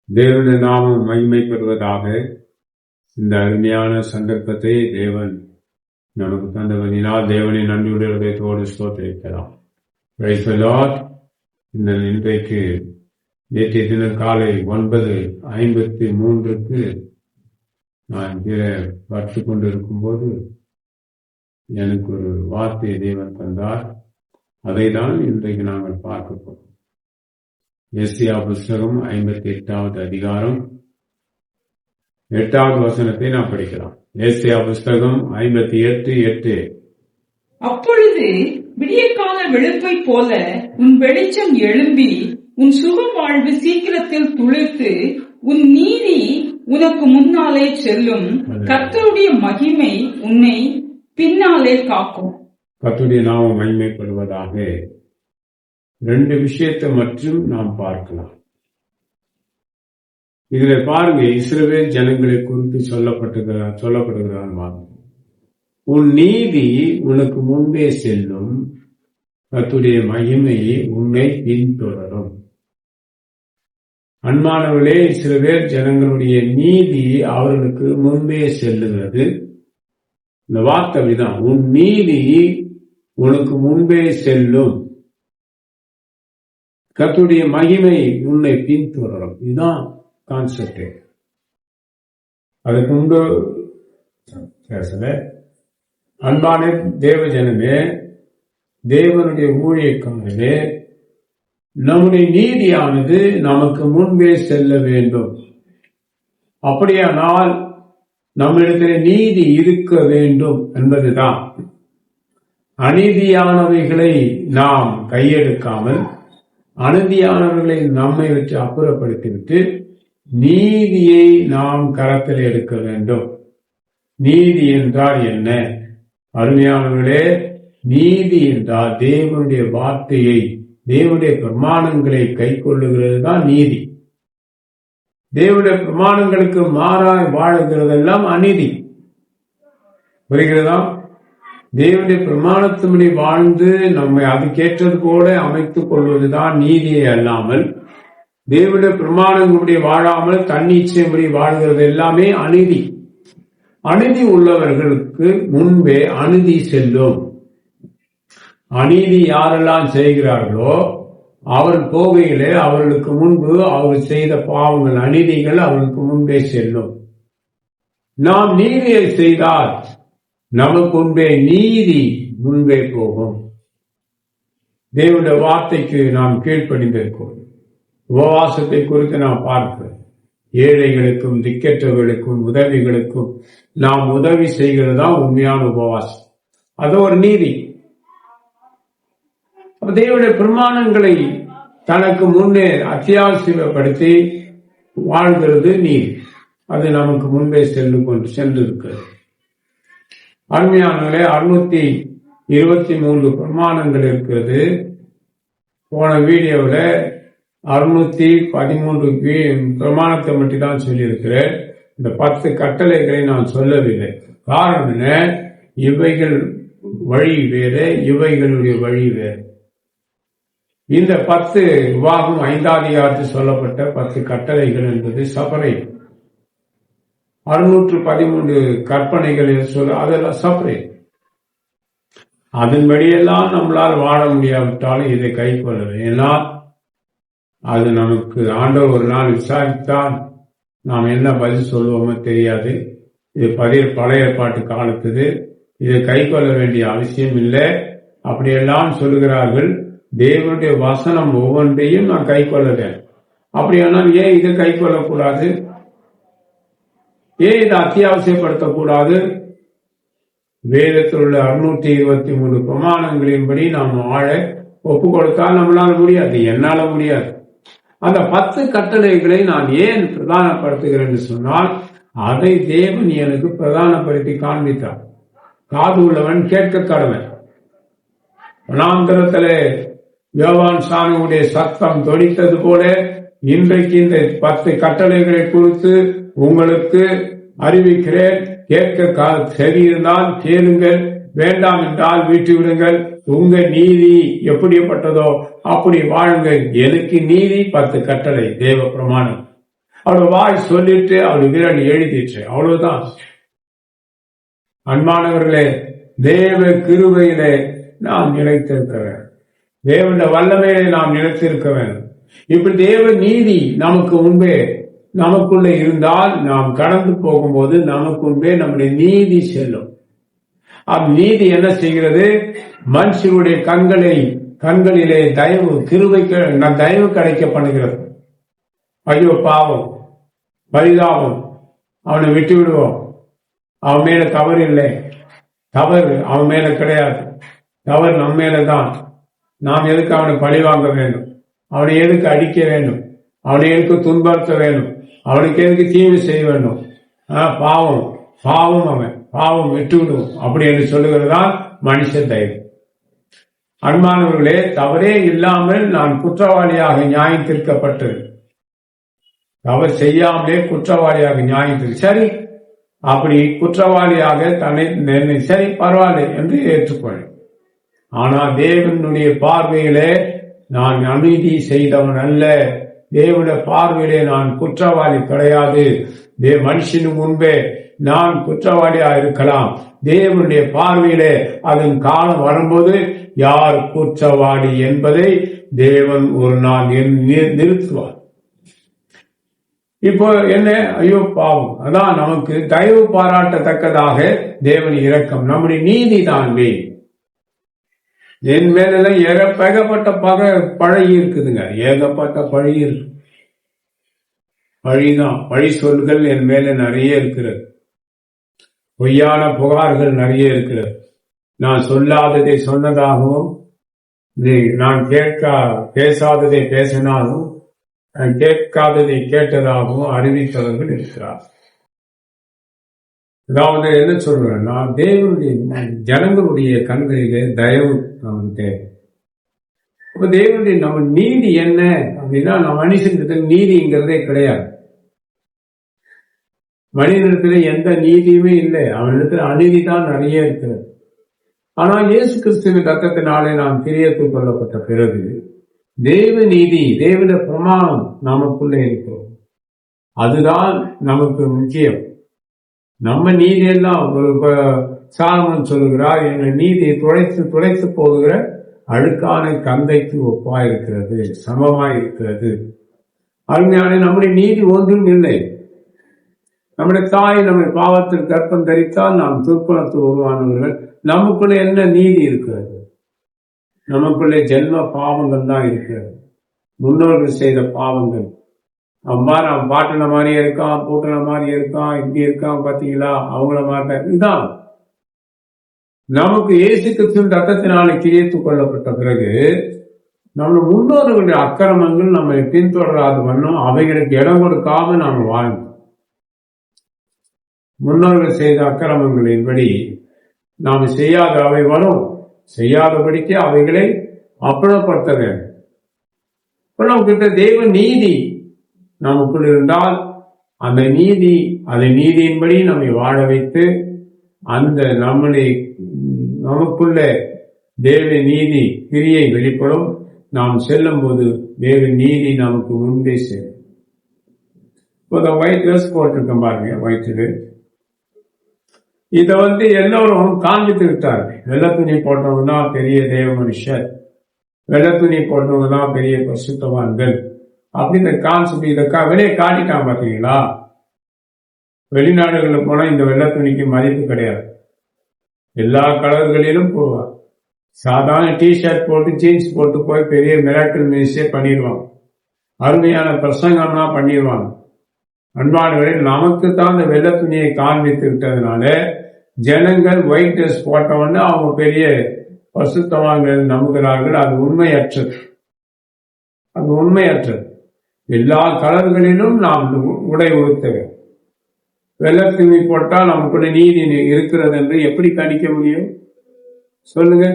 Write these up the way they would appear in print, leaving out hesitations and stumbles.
தேவனுடைய நாமம் மகிமை பெறுவதாக. இந்த அருமையான சந்தர்ப்பத்தை தேவன் நமக்கு தந்தவனினால் தேவனை நன்றியுடையதோடு ஸ்தோத்திரிக்கலாம். Praise the Lord. இந்த இன்றைக்கு நேற்றைய தினம் காலை 9:53 நான் கீழே பார்த்து கொண்டிருக்கும் போது எனக்கு ஒரு வார்த்தையை தேவன் தந்தார். அதை தான் இன்றைக்கு நாங்கள் பார்க்க போகிறோம். ஏசாயா புஸ்தகம் 58வது அதிகாரம் 8வது வசனத்தை நாம் படிக்கலாம். ஏசாயா புஸ்தகம் 58:8. அப்பொழுது விடியற்கால வெளுப்பை போல உன் வெளிச்சம் எழும்பி உன் சுக வாழ்வு சீக்கிரத்தில் துளிர்த்து உன் நீதி உனக்கு முன்னாலே செல்லும். கர்த்தருடைய மகிமை உன்னை பின்னாலே காக்கும். கர்த்தருடைய நாமம் மகிமைப்படுவதாக. 2 விஷயத்தை மட்டும் நாம் பார்க்கலாம். இதுல பாருங்க, இஸ்ரவேல் ஜனங்களை குறித்து சொல்லப்படுகிறான். உன் நீதி உனக்கு முன்பே செல்லும், கர்த்தருடைய மகிமை உன்னை பின்தொடரும். அன்பானவர்களே, இஸ்ரவேல் ஜனங்களுடைய நீதி அவர்களுக்கு முன்பே செல்லுகிறது. இந்த வார்த்தை விதான், உன் நீதி உனக்கு முன்பே செல்லும், கர்த்தருடைய மகிமை உன்னை பின்தொடரும். இதுதான் கான்செப்ட். அதுக்கு முன்பு பேசல. அன்பான தேவ ஜனமே, தேவனுடைய ஊழியக்காரர்களே, நம்முடைய நீதியானது நமக்கு முன்பே செல்ல வேண்டும். அப்படியானால் நம்மிடத்தில் நீதி இருக்க வேண்டும் என்பதுதான். அநீதியானவைகளை நாம் கையெடுக்காமல் அநீதியானவர்களை நம்மை விட்டு அப்புறப்படுத்திவிட்டு நீதியை நாம் கரத்தில் எடுக்க வேண்டும். நீதி என்றால் என்ன? அருமையானவர்களே, நீதி என்றால் தேவனுடைய வார்த்தையை, தேவனுடைய பிரமாணங்களை கை கொள்ளுகிறது தான் நீதி. தேவனுடைய பிரமாணங்களுக்கு மாறாய் வாழுகிறதெல்லாம் அநீதி. புரிகிறதா? தேவனுடைய பிரமாணத்தின்படி வாழ்ந்து நம்மை அதுக்கேற்றது போல அமைத்துக் கொள்வதுதான் நீதியை அல்லாமல், தேவனுடைய பிரமாணங்களுடைய வாழாமல் தன்னிச்சைப்படி வாழ்கிறது எல்லாமே அநீதி. அநீதி உள்ளவர்களுக்கு முன்பே அநீதி செல்லும். அநீதி யாரெல்லாம் செய்கிறார்களோ அவர் போகையிலே அவர்களுக்கு முன்பு அவர் செய்த பாவங்கள், அநீதிகள் அவர்களுக்கு முன்பே செல்லும். நாம் நீதியை செய்தால் நமக்கு முன்பே நீதி முன்பே போகும். தேவனுடைய வார்த்தைக்கு நாம் கீழ்ப்படிந்திருக்கோம். உபவாசத்தை குறித்து நாம் பார்க்கிறோம். ஏழைகளுக்கும் திக்கற்றவர்களுக்கும் உதவிகளுக்கும் நாம் உதவி செய்கிறது தான் உண்மையான உபவாசம். அது ஒரு நீதி. தேவனுடைய பிரமாணங்களை தனக்கு முன்னே அத்தியாவசியப்படுத்தி வாழ்கிறது நீதி. அது நமக்கு முன்பே சென்றிருக்கிறது. அருமையானவர்களே, 623 பிரமாணங்கள் இருக்கிறது. போன வீடியோவில் 613 பிரமாணத்தை மட்டும் தான் சொல்லியிருக்கிறேன். இந்த 10 கட்டளைகளை நான் சொல்லவில்லை. காரணம் என்ன? இவைகள் வழி வேறு, இவைகளுடைய வழி வேறு. இந்த 10 விவாகம் 5வது அதிகாரத்தில் சொல்லப்பட்ட 10 கட்டளைகள் என்பது செப்பரேட். 613 கற்பனைகள் அதெல்லாம் செப்பரேட். அதன்படியெல்லாம் நம்மளால் வாழ முடியாவிட்டாலும் இதை கை கொள்ளலாம். ஏன்னா அது நமக்கு ஆண்டவர் ஒரு நாள் விசாரித்தால் நாம் என்ன பதில் சொல்லுவோமோ தெரியாது. இது பழைய ஏற்பாட்டு காலத்துது. இதை கை கொள்ள வேண்டிய அவசியம் இல்லை அப்படியெல்லாம் சொல்லுகிறார்கள். தேவனுடைய வசனம் ஒவ்வொன்றையும் நான் கை கொள்ளுறேன். அப்படியானால் ஏன் இதை கை கொள்ளக்கூடாது? ஏன் இதை அத்தியாவசியப்படுத்தக்கூடாது? வேதத்தில் உள்ள 623 பிரமாணங்களின்படி நாம் வாழ ஒப்பு கொடுத்தால் நம்மளால முடியாது, என்னால முடியாது. அந்த 10 கட்டளைகளை நான் ஏன் பிரதானப்படுத்துகிறேன் என்று சொன்னால், அதை தேவன் எனக்கு பிரதானப்படுத்தி காண்பித்தார். காது உள்ளவன் கேட்க கடவன். வனாந்தரத்திலே யோவான் சாமியுடைய சத்தம் தொனித்தது போல இன்றைக்கு இந்த 10 கட்டளைகளை குறித்து உங்களுக்கு அறிவிக்கிறேன். கேட்க சரி இருந்தால் கேளுங்கள், வேண்டாம் என்றால் விட்டு விடுங்கள். உங்க நீதி எப்படிப்பட்டதோ அப்படி வாழுங்கள். எனக்கு நீதி 10 கட்டளை, தேவ பிரமாணம். அவளோட வாய் சொல்லிட்டு அவள் விரல் எழுதிட்டு, அவ்வளவுதான். அன்பானவர்களே, தேவ கிருபையிலே நாம் நிலைத்திருக்க வேண்டும். தேவனுடைய வல்லமையிலே நாம் நிலைத்திருக்க வேண்டும். இப்படி தேவ நீதி நமக்கு முன்பே நமக்குள்ளே இருந்தால் நாம் கடந்து போகும்போது நமக்கு முன்பே நம்முடைய நீதி செல்லும். நீதி என்ன செய்கிறது? மனுஷனுடைய கண்களிலே தயவு தயவு கிடைக்க பண்ணுகிறது. ஐயோ பாவம், பரிதாபம், அவனை விட்டு விடுவோம், அவன் மேல தவறு இல்லை, தவறு அவன் மேல கிடையாது, தவறு நம்ம மேலதான், நாம் எதுக்கு அவனை பழி வாங்க வேண்டும், அவனை எதுக்கு அடிக்க வேண்டும், அவனை எதுக்கு துன்படுத்த வேண்டும், அவனுக்கு எதுக்கு தீமை செய்ய வேண்டும்? பாவம் பாவம், அவன் பாவம், விட்டு விடுவோம் அப்படி என்று சொல்லுகிறதான் மனுஷ தயவு. அன்பானவர்களே, தவறே இல்லாமல் நான் குற்றவாளியாக நியாயம் தீர்க்கப்பட்டு, தவறு செய்யாமலே குற்றவாளியாக நியாயம் சரி, அப்படி குற்றவாளியாக தன்னை சரி பரவாயில்லை என்று ஏற்றுக்கொள்ள. ஆனால் தேவனுடைய பார்வையிலே நான் அநீதி செய்தவன் அல்ல. தேவனுடைய பார்வையிலே நான் குற்றவாளி கிடையாது. மனுஷனு முன்பே நான் குற்றவாளியா இருக்கலாம். தேவனுடைய பார்வையிலே அதன் காலம் வரும்போது யார் குற்றவாளி என்பதை தேவன் ஒரு நாள் நிறுத்துவார். இப்போ என்ன? ஐயோ பாவம், அதான் நமக்கு தயவு பாராட்டத்தக்கதாக தேவன் இரக்கம், நம்முடைய நீதி தான் வேணும். என் மேலதான் ஏகப்பட்ட பழகி இருக்குதுங்க, ஏகப்பட்ட பழகி இருக்கு. பழிதான், பழி சொல்கள் என் மேல நிறைய இருக்கிறது, பொய்யான புகார்கள் நிறைய இருக்கிறது. நான் சொல்லாததை சொன்னதாகவும், நான் பேசாததை பேசினாலும், நான் கேட்காததை கேட்டதாகவும் அறிவித்தவர்கள் இருக்கிறார். அதாவது என்ன சொல்றேன், நான் தேவனுடைய ஜனங்களுடைய கண்களிலே தயவு நமக்கு தேவை. அப்ப தேவனுடைய நம்ம நீதி என்ன அப்படின்னா, நம்ம மனுஷனுக்கு நீதிங்கிறதே கிடையாது. மனிதனிடத்துல எந்த நீதியுமே இல்லை, அவனிடத்துல அநீதி தான் நிறைய இருக்கிறது. ஆனால் இயேசு கிறிஸ்துவின் ரத்தத்தினாலே நாம் கிரியத்துக் கொள்ளப்பட்ட பிறகு தேவ நீதி, தேவனுடைய பிரமாணம் நமக்குள்ளே இருக்கிறோம். அதுதான் நமக்கு முக்கியம். நம்ம நீதி எல்லாம் சாலமோன் சொல்லுகிறார், எங்கள் நீதி துளைத்து போகிற அழுக்கான கந்தைக்கு ஒப்பாயிருக்கிறது, சமமாயிருக்கிறது. அருமையான நம்முடைய நீதி ஒன்றும் இல்லை. நம்முடைய தாய் நம்முடைய பாவத்தில் கற்பம் தரித்தால் நாம் துர்க்குணத்தில் உருவானவர்கள். நமக்குள்ள என்ன நீதி இருக்கிறது? நமக்குள்ளே ஜென்ம பாவங்கள் தான் இருக்கிறது, முன்னோர்கள் செய்த பாவங்கள். அம்மா நான் பாட்டின மாதிரியே இருக்கான், பூட்டின மாதிரியே இருக்கான், இப்படி இருக்கான், பாத்தீங்களா, அவங்கள மாட்டேன். இதுதான் நமக்கு இயேசு கிறிஸ்துவின் ரத்தத்தினாலே கிரியத்துக் கொள்ளப்பட்ட பிறகு நம்ம முன்னோர்களுடைய அக்கிரமங்கள் நம்மை பின்தொடராத வண்ணம் அவைகளுக்கு இடம் கொடுக்காம நாம் வாழ்ந்தோம். முன்னோர்கள் செய்த அக்கிரமங்களின்படி நாம் செய்யாத அவை வரும், செய்யாதபடிக்கு அவைகளை அப்புறப்படுத்த வேண்டும். இப்ப நமக்கிட்ட தேவ நீதி நமக்குள் இருந்தால் அந்த நீதியின்படி நம்மை வாழ வைத்து அந்த நமக்குள்ள தேவ நீதி கிரியை வெளிப்படும். நாம் செல்லும் போது தேவ நீதி நமக்கு முன்பே சேரும். இப்போ ஒயிட் ட்ரெஸ் போட்டிருக்கேன் பாருங்க, ஒயிட். இத எல்லோரும் காண்பித்து விட்டார்கள். வெள்ளை துணி போட்டவங்க தான் பெரிய தேவ மனுஷர், வெள்ளை துணி போட்டவங்க தான் பெரிய பரிசுத்தவான்கள் அப்படின்னு கான்செப்ட் இதை வெளியே காட்டிட்டான். பாத்தீங்களா, வெளிநாடுகளில் போனா இந்த வெள்ளை துணிக்கு மதிப்பு கிடையாது. எல்லா கலர்களிலும் போவார். சாதாரண டிஷர்ட் போட்டு ஜீன்ஸ் போட்டு போய் பெரிய மிராக்கிள் மினிஸ்டே பண்ணிடுவாங்க, அருமையான பிரசங்கம்லாம் பண்ணிடுவாங்க. அன்பானவர்கள், நமக்கு தான் இந்த வெள்ளை துணியை காண்பித்து விட்டதுனால ஜனங்கள் ஒயிட் ட்ரெஸ் போட்டவொன்னு அவங்க பெரிய பரிசுத்தவான்கள் நம்புகிறார்கள். அது உண்மையற்றது. எல்லா கலர்களிலும் நாம் உடை உடுத்த வெள்ளை துணி போட்டால் நமக்குள்ள நீதி இருக்கிறது என்று எப்படி கணிக்க முடியும் சொல்லுங்க?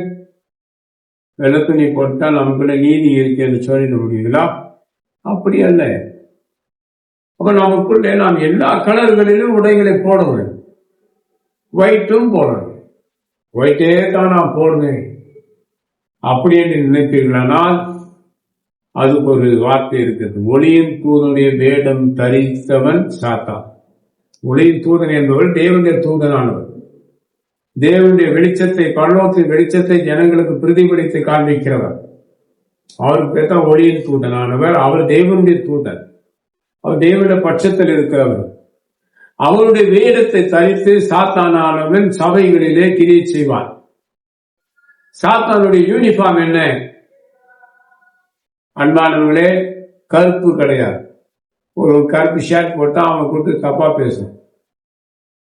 வெள்ளை துணி போட்டால் நமக்குள்ள நீதி இருக்கு என்று சொல்லிட முடியுங்களா? அப்படி அல்ல. அப்ப நமக்குள்ளே நாம் எல்லா கலர்களிலும் உடைகளை போட வேண்டும். ஒயிட்டும் போடணும். ஒயிட்டே தான் நான் போடுவேன் அப்படி என்று நினைப்பீர்களானால் அதுக்கு ஒரு வார்த்தை இருக்குது, ஒளியின் தூதனுடைய வேடம் தரித்தவன் சாத்தான். ஒளியின் தூதன் என்பவர் தேவனுடைய தூதனானவர். தேவனுடைய வெளிச்சத்தை, பரலோகத்தின் வெளிச்சத்தை ஜனங்களுக்கு பிரதிபலித்து காண்பிக்கிறவர். அவருக்கு பேர் தான் ஒளியின் தூதனானவர். அவர் தேவனுடைய தூதன். அவர் தேவனுடைய பட்சத்தில் இருக்கிறவர். அவருடைய வேடத்தை தரித்து சாத்தானானவன் சபைகளிலே கிரியை செய்வான். சாத்தானுடைய யூனிஃபார்ம் என்ன? அன்பானவர்களே, கருப்பு கிடையாது. ஒரு கருப்பு ஷர்ட் போட்டா அவன் கூட்டு தப்பா பேசும்.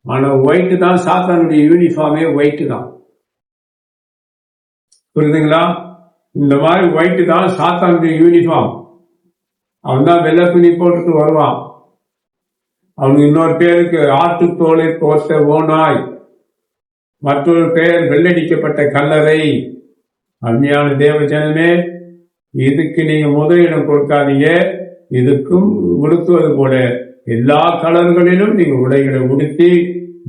ஆனா ஒயிட் தான் சாத்தானுடைய யூனிஃபார்மே, ஒயிட் தான். புரியுதுங்களா? இந்த மாதிரி ஒயிட் தான் சாத்தானுடைய யூனிஃபார்ம். அவன் தான் வெள்ளை துணி போட்டுட்டு வருவான். அவனுக்கு இன்னொரு பேருக்கு ஆட்டுத்தோலை போட்ட ஓநாய், மற்றொரு பெயர் வெள்ளடிக்கப்பட்ட கல்லறை. அருமையான தேவஜனமே, இதுக்கு நீங்க முதலிடம் கொடுக்காதீங்க. இதுக்கும் உடுத்துவது போல எல்லா கலர்களிலும் நீங்க உடைகளை உடுத்தி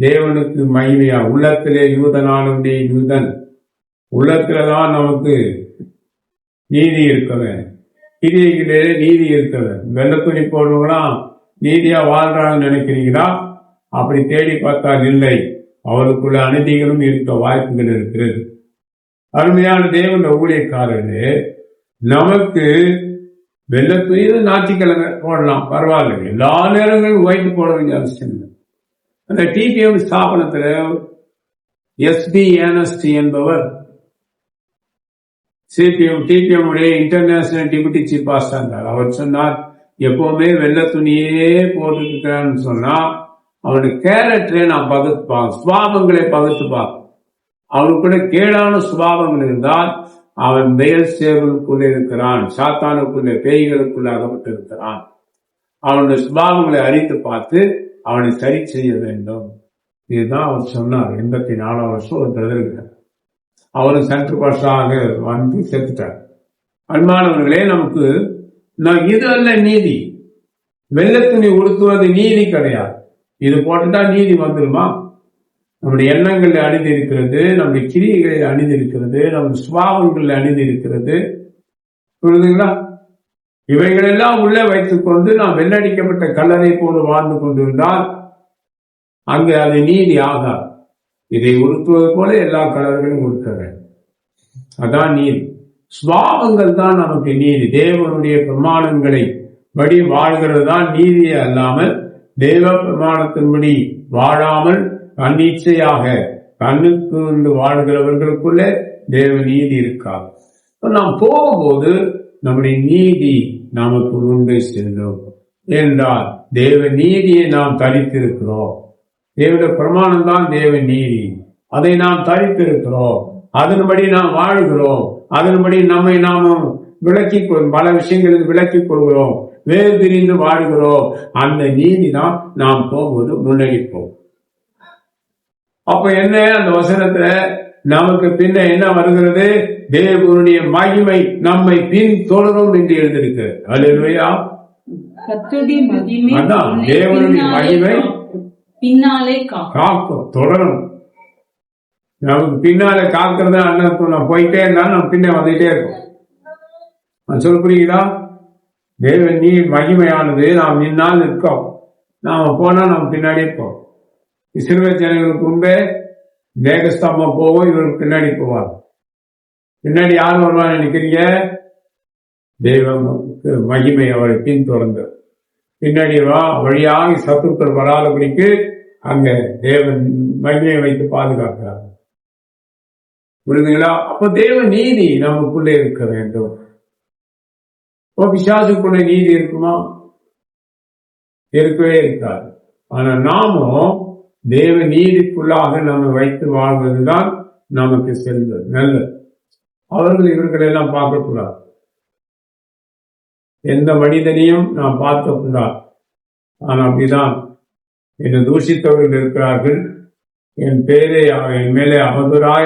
தேவனுக்கு மகிமையா, உள்ளத்திலே யூதனானுடைய யூதன், உள்ளத்துலதான் நமக்கு நீதி இருக்கவன், கிரியைகளிலே நீதி இருக்கவன். வெள்ளத்துணி போடுறவங்களாம் நீதியா வாழ்றான்னு நினைக்கிறீங்களா? அப்படி தேடி பார்த்தால் இல்லை, அவருக்குள்ள அநீதிகளும் இருக்க வாய்ப்புகள் இருக்கிறது. அருமையான தேவனுடைய ஊழியக்காரர்களே, நமக்கு வெள்ளத்துணி ஞாயிற்றுக்கிழமை போடலாம், பரவாயில்ல. எல்லா நேரங்களும் ஒயிட் போட வேண்டிய அவசியம் இல்லை. அந்த டிபிஎம் ஸ்தாபனத்துல எஸ்பி ஏனஸ்டி என்பவர் டிபிஎம் உடைய இன்டர்நேஷனல் டிப்யூட்டி சீஃப் பாஸ்டர் இருந்தார். அவர் சொன்னார், எப்பவுமே வெள்ளை துணியே போட்டுக்கிறான்னு சொன்னா அவனுடைய கேரக்டரை நான் பகுத்துப்பான், சுபாவங்களை பகுத்துப்பான். அவனுக்குள்ள கேடான சுபாவங்கள் இருந்தால் அவன் மேல் சேவலுக்குள்ளே இருக்கிறான், சாத்தானுக்குள்ளே பேய்களுக்குள்ள அகப்பட்டு இருக்கிறான். அவனுடைய சுபாவங்களை அறிந்து பார்த்து அவனை சரி செய்ய வேண்டும். இதுதான் அவர் சொன்னார். 84 வருஷம் ஒரு பிரதர், அவரும் சென்ட்ரல் பாஸ்டராக வந்து செத்துட்டார். அன்பானவர்களே, நமக்கு இது அல்ல நீதி. வெள்ளத்துணி உடுத்துவது நீதி கிடையாது. இது போட்டுட்டா நீதி வந்துடுமா? நம்முடைய எண்ணங்களில் அணிந்து இருக்கிறது, நம்முடைய கிரியைகளில் அணிந்து இருக்கிறது, நம்முடைய சுபாவங்களில் அணிந்து இருக்கிறது. புரியுதுங்களா? இவைகளெல்லாம் உள்ளே வைத்துக் கொண்டு நாம் வெள்ளடிக்கப்பட்ட கல்லறை போல வாழ்ந்து கொண்டிருந்தால் அங்கு அது நீதி ஆகாது. இதை உடுத்துவது போல எல்லா கலர்களையும் உடுத்த வேண்டும். அதான் நீதி. சுபாவங்கள் தான் நமக்கு நீதி. தேவனுடைய பிரமாணங்களை படி வாழ்கிறது தான் நீதியே அல்லாமல், தேவ பிரமாணத்தின்படி வாழாமல் தன்னிச்சையாக கண்ணுக்கு வாழ்கிறவர்களுக்குள்ளே தேவ நீதி இருக்காது. நாம் போகும்போது நம்முடைய நீதி நமக்கு உண்டு செல்லும் என்றால் தேவ நீதியை நாம் தரித்திருக்கிறோம். தேவனுடைய பிரமாணம் தான் தேவ நீதி. அதை நாம் தரித்திருக்கிறோம். அதன்படி நாம் வாழ்கிறோம். அதன்படி நம்மை நாமும் பல விஷயங்களுக்கு விளக்கிக் கொள்கிறோம், வேறு பிரிந்து வாழ்கிறோம். அந்த நீதி தான் நாம் போகும்போது முன்னெடுப்போம். அப்ப என்ன, அந்த வசனத்துல நமக்கு பின்ன என்ன வருகிறது? தேவனுடைய மகிமை நம்மை பின் தொடரும் என்று எழுதியிருக்கிறது. அல்லேலூயா. அதான் தேவனுடைய மகிமை பின்னாலே காக்கும், தொடரும். நமக்கு பின்னாலே காக்கிறது அண்ணன் நான் போயிட்டே இருந்தாலும் நம்ம பின்ன வந்துட்டே இருக்கும். சொல்ல புரியுதா? தேவன் நீ மகிமையானது நாம் நின்னால் நிற்கும், நாம போனா நம்ம பின்னாடி இருப்போம். இஸ்ரவேல் ஜனங்களுக்கு முன்பே மேகஸ்தம்பம் போவோம், இவருக்கு பின்னாடி போவார். பின்னாடி யார் வருவான்னு நினைக்கிறீங்க? தெய்வம் மகிமை அவரை பின்தொடர்ந்து பின்னாடி வழியாக சத்துருக்கள் வராதபடிக்கு அங்க தேவன் மகிமையை வைத்து பாதுகாக்கிறார். புரியுதுங்களா? அப்ப தேவ நீதி நமக்குள்ளே இருக்க வேண்டும். பிசாசுக்குள்ள நீதி இருக்குமா? இருக்கவே இருக்காது. ஆனா நாமும் தேவ நீதிக்குள்ளாக நம்ம வைத்து வாழ்வதுதான் நமக்கு செல்வது நல்லது. அவர்கள் இவர்களெல்லாம் பார்க்கக்கூடாது. எந்த மனிதனையும் நாம் பார்க்கக்கூடாது. ஆனால் அப்படிதான் என்னை தூஷித்தவர்கள் இருக்கிறார்கள், என் மேலே அவதூறாய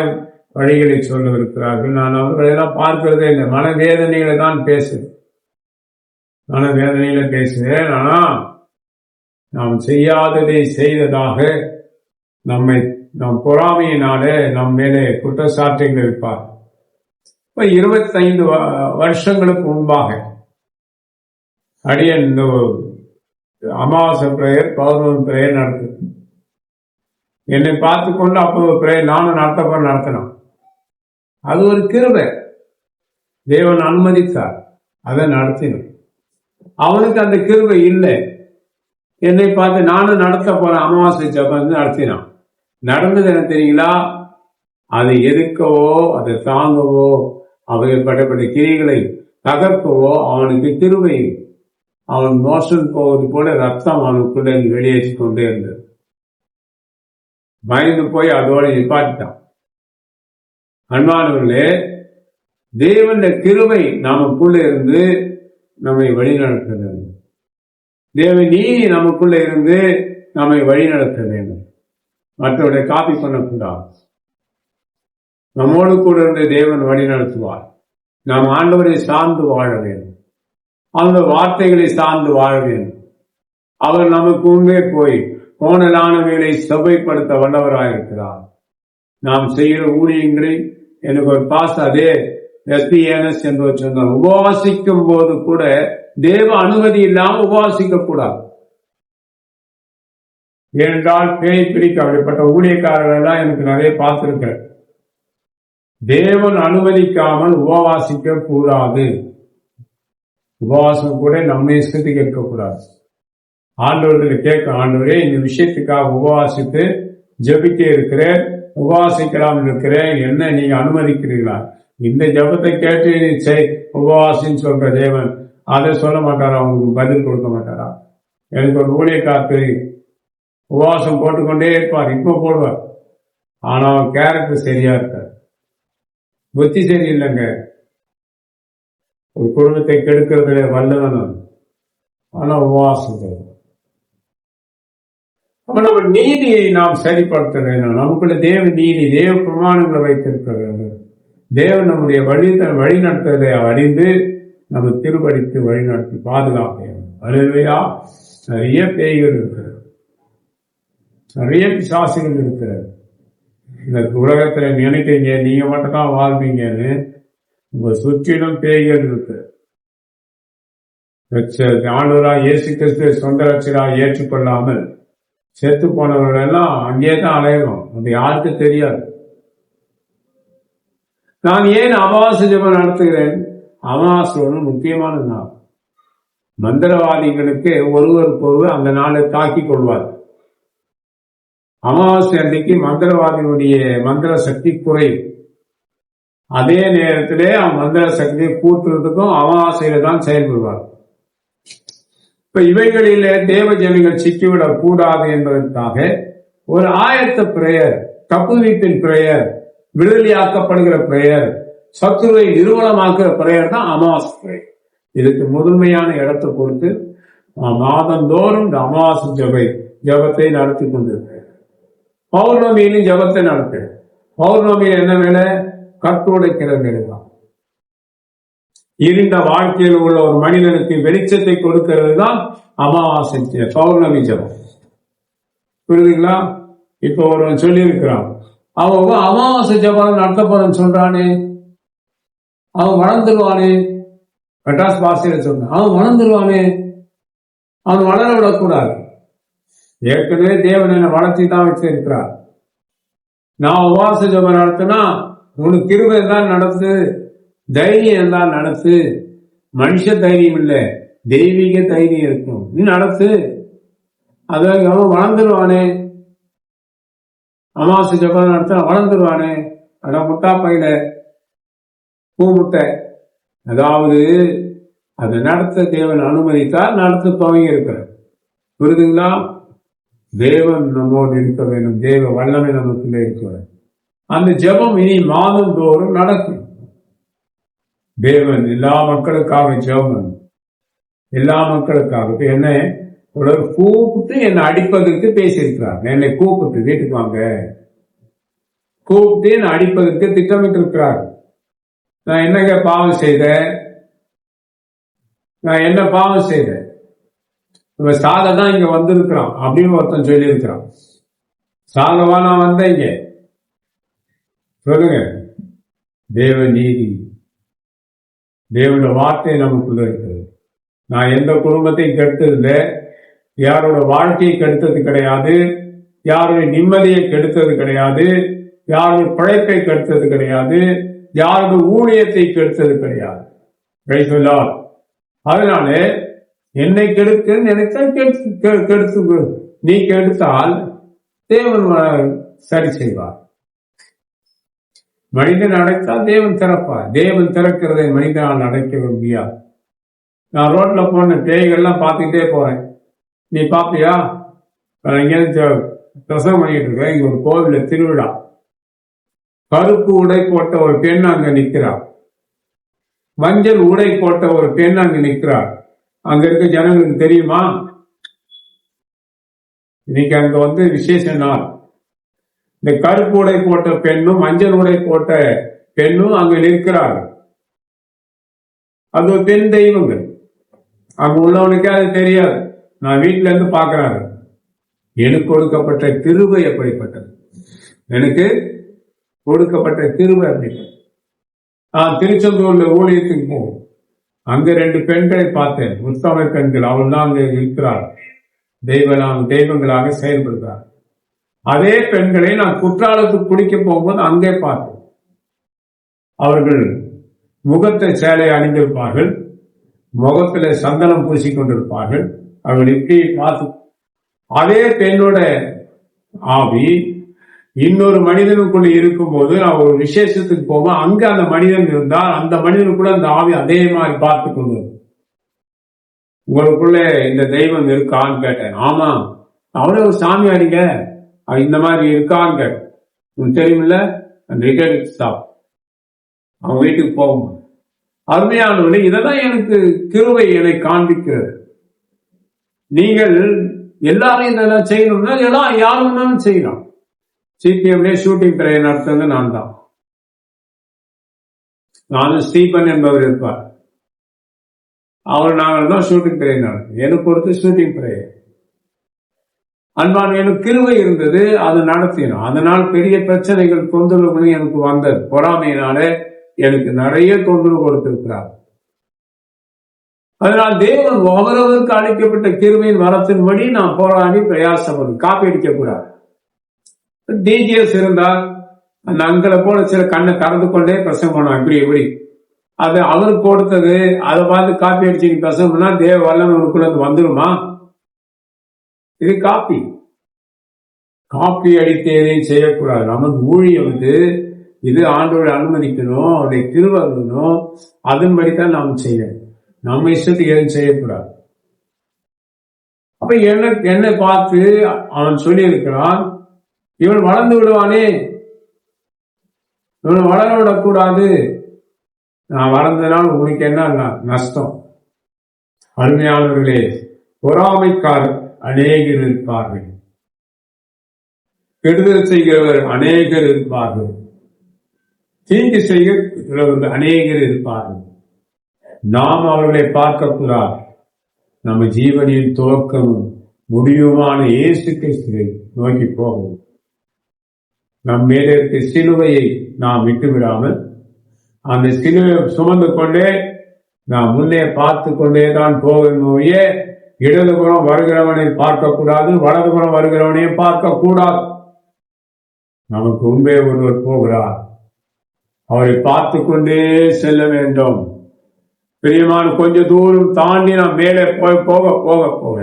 வழிகளை சொல்லவிருக்கிறார்கள். நான் அவர்களெல்லாம் பார்க்கிறதே இல்லை. மனவேதனைகளை தான் பேசுவேன். மனவேதனையில பேசுவேன். ஆனா நாம் செய்யாததை செய்ததாக நம் பொறாமையினாலே நம் மேலே குற்றச்சாட்டுகள் வைப்பார். 25 வருஷங்களுக்கு முன்பாக அடியன் இந்த அமாவாசை பிரேயர், பௌர்ணமி பிரேயர் நடத்து. என்னை பார்த்து கொண்டு அப்போ பிரேயர் நானும் நடத்தினோம். அது ஒரு கிருபை, தேவன் அனுமதித்தார், அதை நடத்தினோம். அவனுக்கு அந்த கிருபை இல்லை. என்னை பார்த்து நானும் நடத்த போறேன் அமாவாசை ஜபம் நடத்தினான். நடந்தது என்ன தெரியுங்களா? அதை எதிர்க்கவோ அதை தாங்கவோ அவைப்பட்ட கிரிகளை தகர்க்கவோ அவனுக்கு கிருபை. அவன் மோசம் போவது போல ரத்தம் அவனுக்குள்ள வெளியேற்றி கொண்டே இருந்தது. பயந்து போய் அதோட நிப்பாட்டிட்டான். அன்பானவர்களே, தேவனுடைய கிருபை நமக்குள்ள இருந்து நம்மை வழிநடத்த வேண்டும். தேவ நீதி நமக்குள்ள இருந்து நம்மை வழிநடத்த வேண்டும். மற்றவர்களை காப்பி பண்ணக்கூடாது. நம்மோடு கூட இருந்து தேவன் வழி நடத்துவார். நாம் ஆண்டவரை சார்ந்து வாழ வேண்டும். அந்த வார்த்தைகளை சார்ந்து வாழ வேண்டும். அவர் நமக்கு முன்பே போய் கோணலானவைகளை சபைப்படுத்த வல்லவராயிருக்கிறார். நாம் செய்கிற ஊழியங்களை எனக்கு ஒரு பாஸ் அதே எஸ்பிஎன்எஸ் என்று சொன்னார். உபவாசிக்கும் போது கூட தேவ அனுமதி இல்லாமல் உபவாசிக்க கூடாது. ஏனென்றால் பேய் பிடிக்க அப்படிப்பட்ட ஊழியக்காரர்கள் எல்லாம் எனக்கு நிறைய பார்த்திருக்கிறேன். தேவன் அனுமதிக்காமல் உபவாசிக்க கூடாது. உபவாசம் கூட நம்ம இஷ்டத்துக்கு இருக்கக்கூடாது. ஆண்டவர்களை கேட்க, ஆண்டவரே இந்த விஷயத்துக்காக உபவாசித்து ஜபிக்க இருக்கிறேன், உபவாசிக்கலாம் இருக்கிறேன், என்ன நீங்க அனுமதிக்கிறீங்களா? இந்த ஜபத்தை கேட்டு உபவாசின்னு சொல்ற தேவன் அதை சொல்ல மாட்டாரா? அவங்களுக்கு பதில் கொடுக்க மாட்டாரா? எனக்கு ஒரு ஊழியக்காரத்து உபவாசம் போட்டுக்கொண்டே இருப்பார், இப்ப போடுவார். ஆனா அவன் கேரக்டர் சரியா இருக்கார், புத்தி சரியில்லைங்க. ஒரு குடும்பத்தை கெடுக்கிறதுல வல்லவன். ஆனா உபவாசம் அப்ப நம்ம நீதியை நாம் சரிப்படுத்த வேண்டும். நமக்குள்ள தேவ நீதி, தேவ பிரமாணங்களை வைத்திருக்க வேண்டும். தேவன் நம்முடைய வழி நடத்துவதை அறிந்து நம்ம திருவடித்து வழிநடத்தி பாதுகாக்க வேண்டும். அல்லேலூயா. நிறைய பேய்கள் இருக்கிறது, நிறைய பிசாசுகள் இருக்கிறது. இந்த உலகத்துல நினைக்கிறீங்க நீங்க மட்டும் தான் வாழ்வீங்கன்னு, உங்க சுற்றிலும் பேய்கள் இருக்கு. ஆண்டவராய் இயேசு கிறிஸ்துவை சொந்த ரட்சகராய் ஏற்றுக்கொள்ளாமல் செத்து போனவர்கள் எல்லாம் அங்கேயே தான் அலையணும். அது யாருக்கு தெரியாது. நான் ஏன் அமாவாசை ஜெபம் நடத்துகிறேன்? அமாவாசை ஒன்று முக்கியமான நாள். மந்திரவாதிகளுக்கு ஒருவருக்கொருவர் அந்த நாளை தாக்கிக் கொள்வார். அமாவாசை அன்றைக்கு மந்திரவாதிகளுடைய மந்திர சக்தி குறையும். அதே நேரத்திலே மந்திர சக்தியை கூட்டுறதுக்கும் அமாவாசையில தான் செயல்படுவார். இப்ப இவைகளிலே தேவ ஜனங்கள் சிக்கிவிடக் கூடாது என்பதற்காக ஒரு ஆயத்த பிரேயர், தப்புவிப்பின் பிரேயர், விடுதலையாக்கப்படுகிற பிரேயர், சத்துருவை நிறுவனமாக்குற பிரேயர் தான் அமாவாசை. இதுக்கு முதன்மையான இடத்தை பொறுத்து மாதந்தோறும் இந்த அமாவாசை ஜபத்தை நடத்தி கொண்டிருக்கிறேன். பௌர்ணமியிலும் ஜபத்தை நடத்துறேன். பௌர்ணமியில் என்ன வேலை? கட்டுடைக்கிற வேலைதான். இருண்ட வாழ்க்கையில் உள்ள ஒரு மனிதனுக்கு வெளிச்சத்தை கொடுக்கிறது தான் அமாவாசை பௌர்ணமி ஜபம். புரியுதுங்களா? இப்ப ஒருவன் சொல்லி இருக்கிறான், அவன் அமாவாசை ஜபம் நடத்த போறேன்னு சொல்றானே, அவன் வளர்ந்துருவானே. மெட்ராஸ் பாஷையில சொன்ன அவன் வளர்ந்துருவானே, அவன் வளர விடக்கூடாது. ஏற்கனவே தேவன் என்ன வளர்த்தி தான் வச்சிருக்கிறார். நான் உபவாச ஜபம் நடத்தினா உனக்கு கிருபை தான் நடத்து, தைரியம் தான் நடத்து. மனுஷ தைரியம் இல்லை, தெய்வீக தைரியம் இருக்கும். நீ நடத்து. அதாவது அவன் வளர்ந்துருவானே, அமாவாசை ஜபம் நடத்த வளர்ந்துருவானே. அதான் முட்டா பையில பூ முட்டை. அதாவது அதை நடத்த தேவன் அனுமதித்தால் நடத்த துவங்கி இருக்கிறார். புரியுதுங்களா? தேவன் நம்மோடு இருக்க வேண்டும். தேவ வல்லமை நமக்குள்ளே இருக்கிறார். அந்த ஜபம் இனி மாதந்தோறும் நடக்கும். தேவன் எல்லா மக்களுக்காக ஜெபம், எல்லா மக்களுக்காக. என்ன கூப்பிட்டு என்னை அடிப்பதற்கு பேசியிருக்கிறார். என்னை கூப்பிட்டு வீட்டுக்கு வாங்க, கூப்பிட்டு என்னை அடிப்பதற்கு திட்டமிட்டு இருக்கிறார். நான் என்னங்க பாவம் செய்தேன்? நான் என்ன பாவம் செய்தேன்? இவன் சாக தான் இங்க வந்திருக்கிறான் அப்படின்னு ஒருத்தன் சொல்லி இருக்கிறான். சாகவா நான் வந்தேன் இங்க? சொல்லுங்க. தேவ நீதி, தேவனுடைய வார்த்தை நமக்குள்ள இருக்கிறது. நான் எந்த குடும்பத்தையும் கெடுத்ததில்லை, யாரோட வாழ்க்கையை கெடுத்தது கிடையாது, யாருடைய நிம்மதியை கெடுத்தது கிடையாது, யாருடைய பிழைப்பை கெடுத்தது கிடையாது, யாருடைய ஊழியத்தை கெடுத்தது கிடையாது. அதனால என்னை கெடுக்க நினைச்சா கெடுத்து, நீ கெடுத்தால் தேவன் சரி செய்வார். மனிதன் அடைத்தால் தேவன் திறப்பார். தேவன் திறக்கிறதை மனிதனால் அடைக்க முடியாது. நான் ரோட்ல போன பேய்கள்லாம் பார்த்துக்கிட்டே போறேன். நீ பாப்பியா? எங்கேயாவது பிரசவம் பண்ணிட்டு இருக்க, இங்க ஒரு கோவில திருவிழா, கருப்பு உடை போட்ட ஒரு பெண் அங்க நிற்கிறார், மஞ்சள் உடை போட்ட ஒரு பெண் அங்க நிற்கிறார். அங்க இருக்க ஜனங்களுக்கு தெரியுமா? இன்னைக்கு அங்க விசேஷ நாள். இந்த கருப்பு உடை போட்ட பெண்ணும் மஞ்சள் உடை போட்ட பெண்ணும் அங்க நிற்கிறார்கள். அது ஒரு பெண் தெய்வங்கள். அங்க உள்ளவனுக்கே அது தெரியாது. நான் வீட்டுல இருந்து பாக்குறாரு. எனக்கு கொடுக்கப்பட்ட கிருபை எப்படிப்பட்டது, எனக்கு கொடுக்கப்பட்ட கிருபை அப்படிப்பட்டது. திருச்செந்தூர்ல ஊழியத்துக்கு போகும். அங்க 2 பெண்களை பார்த்தேன், உத்தம பெண்கள். அவள் தான் அங்க இருக்கிறார், தெய்வங்களாக செயல்படுகிறார். அதே பெண்களை நான் குற்றாலத்துக்கு குடிக்க போகும்போது அங்கே பார்த்தேன். அவர்கள் முகத்தை சேலை அணிந்திருப்பார்கள், முகத்துல சந்தனம் பூசிக்கொண்டிருப்பார்கள். அவர்கள் இப்படி பார்த்து, அதே பெண்ணோட ஆவி இன்னொரு மனிதனுக்குள்ள இருக்கும்போது நான் ஒரு விசேஷத்துக்கு போவோம், அங்க அந்த மனிதன் இருந்தால் அந்த மனிதனுக்குள்ள அந்த ஆவி அதே மாதிரி பார்த்து கொண்டு, உங்களுக்குள்ள இந்த தெய்வம் இருக்கான்னு கேட்டேன். ஆமா, அவனே ஒரு சாமியாரிங்க, இந்த மாதிரி இருக்கான்னு கேட்டேன். உங்களுக்கு தெரியுமில்ல, அந்த ரிட்டையர்ட் ஸ்டாஃப் அவன் வீட்டுக்கு போகும். அருமையானவர்களே, இதெல்லாம் எனக்கு கிருபை என்னை காண்பிக்கிறது. நீங்கள் எல்லாரும் இதெல்லாம் செய்யணும்னா எல்லாம் யாரும் செய்யலாம். சிபிஎம்லேயே ஷூட்டிங் பிரேயர் நடத்துறது நான் தான். நானும் ஸ்டீபன் என்பவர் இருப்பார், அவர் நாங்கள் தான் ஷூட்டிங் பிரேயர் நடத்தும். எனக்கு பொறுத்து ஷூட்டிங் பிரேயர். அன்பான எனக்கு கிருபை இருந்தது, அது நடத்தினோம். அதனால் பெரிய பிரச்சனைகள் தொந்தரவுகளும் எனக்கு வந்தது. பொறாமையினாலே எனக்கு நிறைய தொந்தரவு கொடுத்திருக்கிறார். அதனால் தேவன் அவரவருக்கு அளிக்கப்பட்ட கிருபையின் வரத்தின்படி நான் போராடி பிரயாசப்படும். காப்பி அடிக்க கூடாது. டிஜிஎஸ் இருந்தால் அந்த அங்களை போல சில கண்ணை கறந்து கொண்டே பிரசவம் பண்ணுவான். இப்படி அது அவருக்கு கொடுத்தது, அதை பார்த்து காப்பி அடிச்சு பிரசவம் பண்ணா தேவ வல்லவனுக்குள்ள வந்துருமா? இது காப்பி அடித்து எதையும் செய்யக்கூடாது. நமக்கு ஊழியம் இது ஆண்டோட அனுமதிக்கணும், அவருடைய கிருபை, அதன்படித்தான் நாம் செய்யணும். நம்ம இஷ்டத்துக்கு எதுவும் செய்யக்கூடாது. அப்ப என்னை பார்த்து அவன் சொல்லி இருக்கிறான், இவன் வளர்ந்து விடுவானே, இவன் வளர விடக்கூடாது. நான் வளர்ந்தனால் உங்களுக்கு என்ன நஷ்டம்? அருமையானவர்களே, பொறாமைக்காரர் அநேகர் இருப்பார்கள், கெடுதல் செய்கிறவர் அநேகர் இருப்பார்கள், தீங்கு செய்கிறவர்கள் அநேகர் இருப்பார்கள். நாம் அவர்களை பார்க்கக்கூடாது. நம்ம ஜீவனின் துவக்கமும் முடிவுமான இயேசு கிறிஸ்துவை நோக்கி போகும். நம் மேலே இருக்க சிலுவையை நாம் விட்டுவிடாமல் அந்த சிலுவையை சுமந்து கொண்டே நாம் முன்னே பார்த்து கொண்டேதான் போகணும். இடதுபுறம் வருகிறவனை பார்க்கக்கூடாது, வலதுபுறம் வருகிறவனையும் பார்க்க கூடாது. நமக்கு முன்பே ஒருவர் போகிறார், அவரை பார்த்து கொண்டே செல்ல வேண்டும். பிரியமான கொஞ்ச தூரம் தாண்டி நாம் மேலே போக போக போக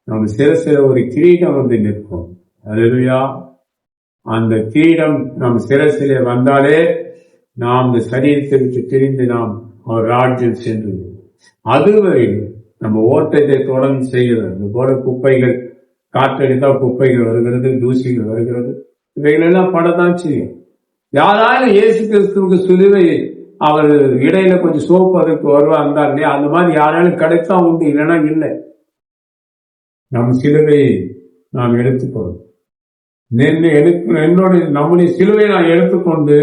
நம்ம சிரசில ஒரு கிரீடம் நிற்கும். அல்லேலூயா. அந்த கிரீடம் நம் சிரசிலே வந்தாலே நாம் இந்த சரீரத்தை விட்டு திரிந்து நாம் அவர் ராஜ்யம் சென்று அதுவரையில் நம்ம ஓட்டத்தை தொடர்ந்து செய்கிறது. இந்த போல குப்பைகள், காற்றடித்தால் குப்பைகள் வருகிறது, தூசிகள் வருகிறது, இவைகளெல்லாம் படத்தான் செய்யும். யாராலும் இயேசு கிறிஸ்துவுக்கு சிலுவை அவர் இடையில கொஞ்சம் சோப்பு அதுக்கு வருவா இருந்தார் இல்லையா, அந்த மாதிரி யாராலும் கிடைத்தா உண்டு, இல்லைன்னா இல்லை. நம் சிலுவையை நாம் எடுத்துக்கொள்ளும். நம்முடைய சிலுவையை நான் எடுத்துக்கொண்டு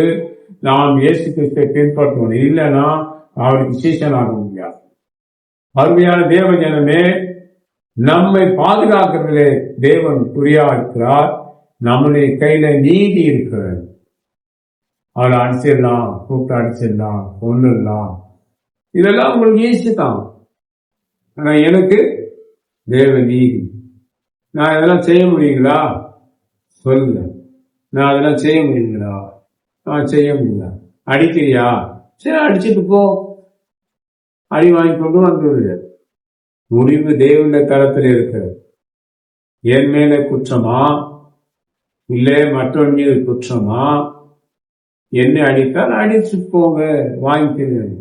நாம் இயேசு கிறிஸ்துவை பின்பற்றணும். இல்லைன்னா அவருக்கு சீசனாக முடியாது. அருமையான தேவ ஜனமே, நம்மை பாதுகாக்கிறதுலே தேவன் குறியா இருக்கிறார். நம்முடைய கையில நீதி இருக்கிறது. அவளை அடிச்சிடலாம், கூப்பிட்டு அடிச்சிடலாம், கொண்டுடலாம், இதெல்லாம் உங்களுக்கு ஈஸி தான். ஆனா எனக்கு தேவ நீதி. நான் இதெல்லாம் செய்ய முடியுங்களா? சொல்லுங்க. நான் அதெல்லாம் செய்ய முடியுங்களா? நான் செய்ய முடியல. அடிக்கிறியா? சரி, அடிச்சுட்டு போ. அடி வாங்கி கொண்டு வந்துடுது. முடிவு தேவனுடைய தரத்தில் இருக்கிறது. என் மேல குற்றமா இல்லை மற்றவன் மீது குற்றமா? என்னை அடித்தால் அடிச்சு போங்க, வாங்கிக்கிறேன்.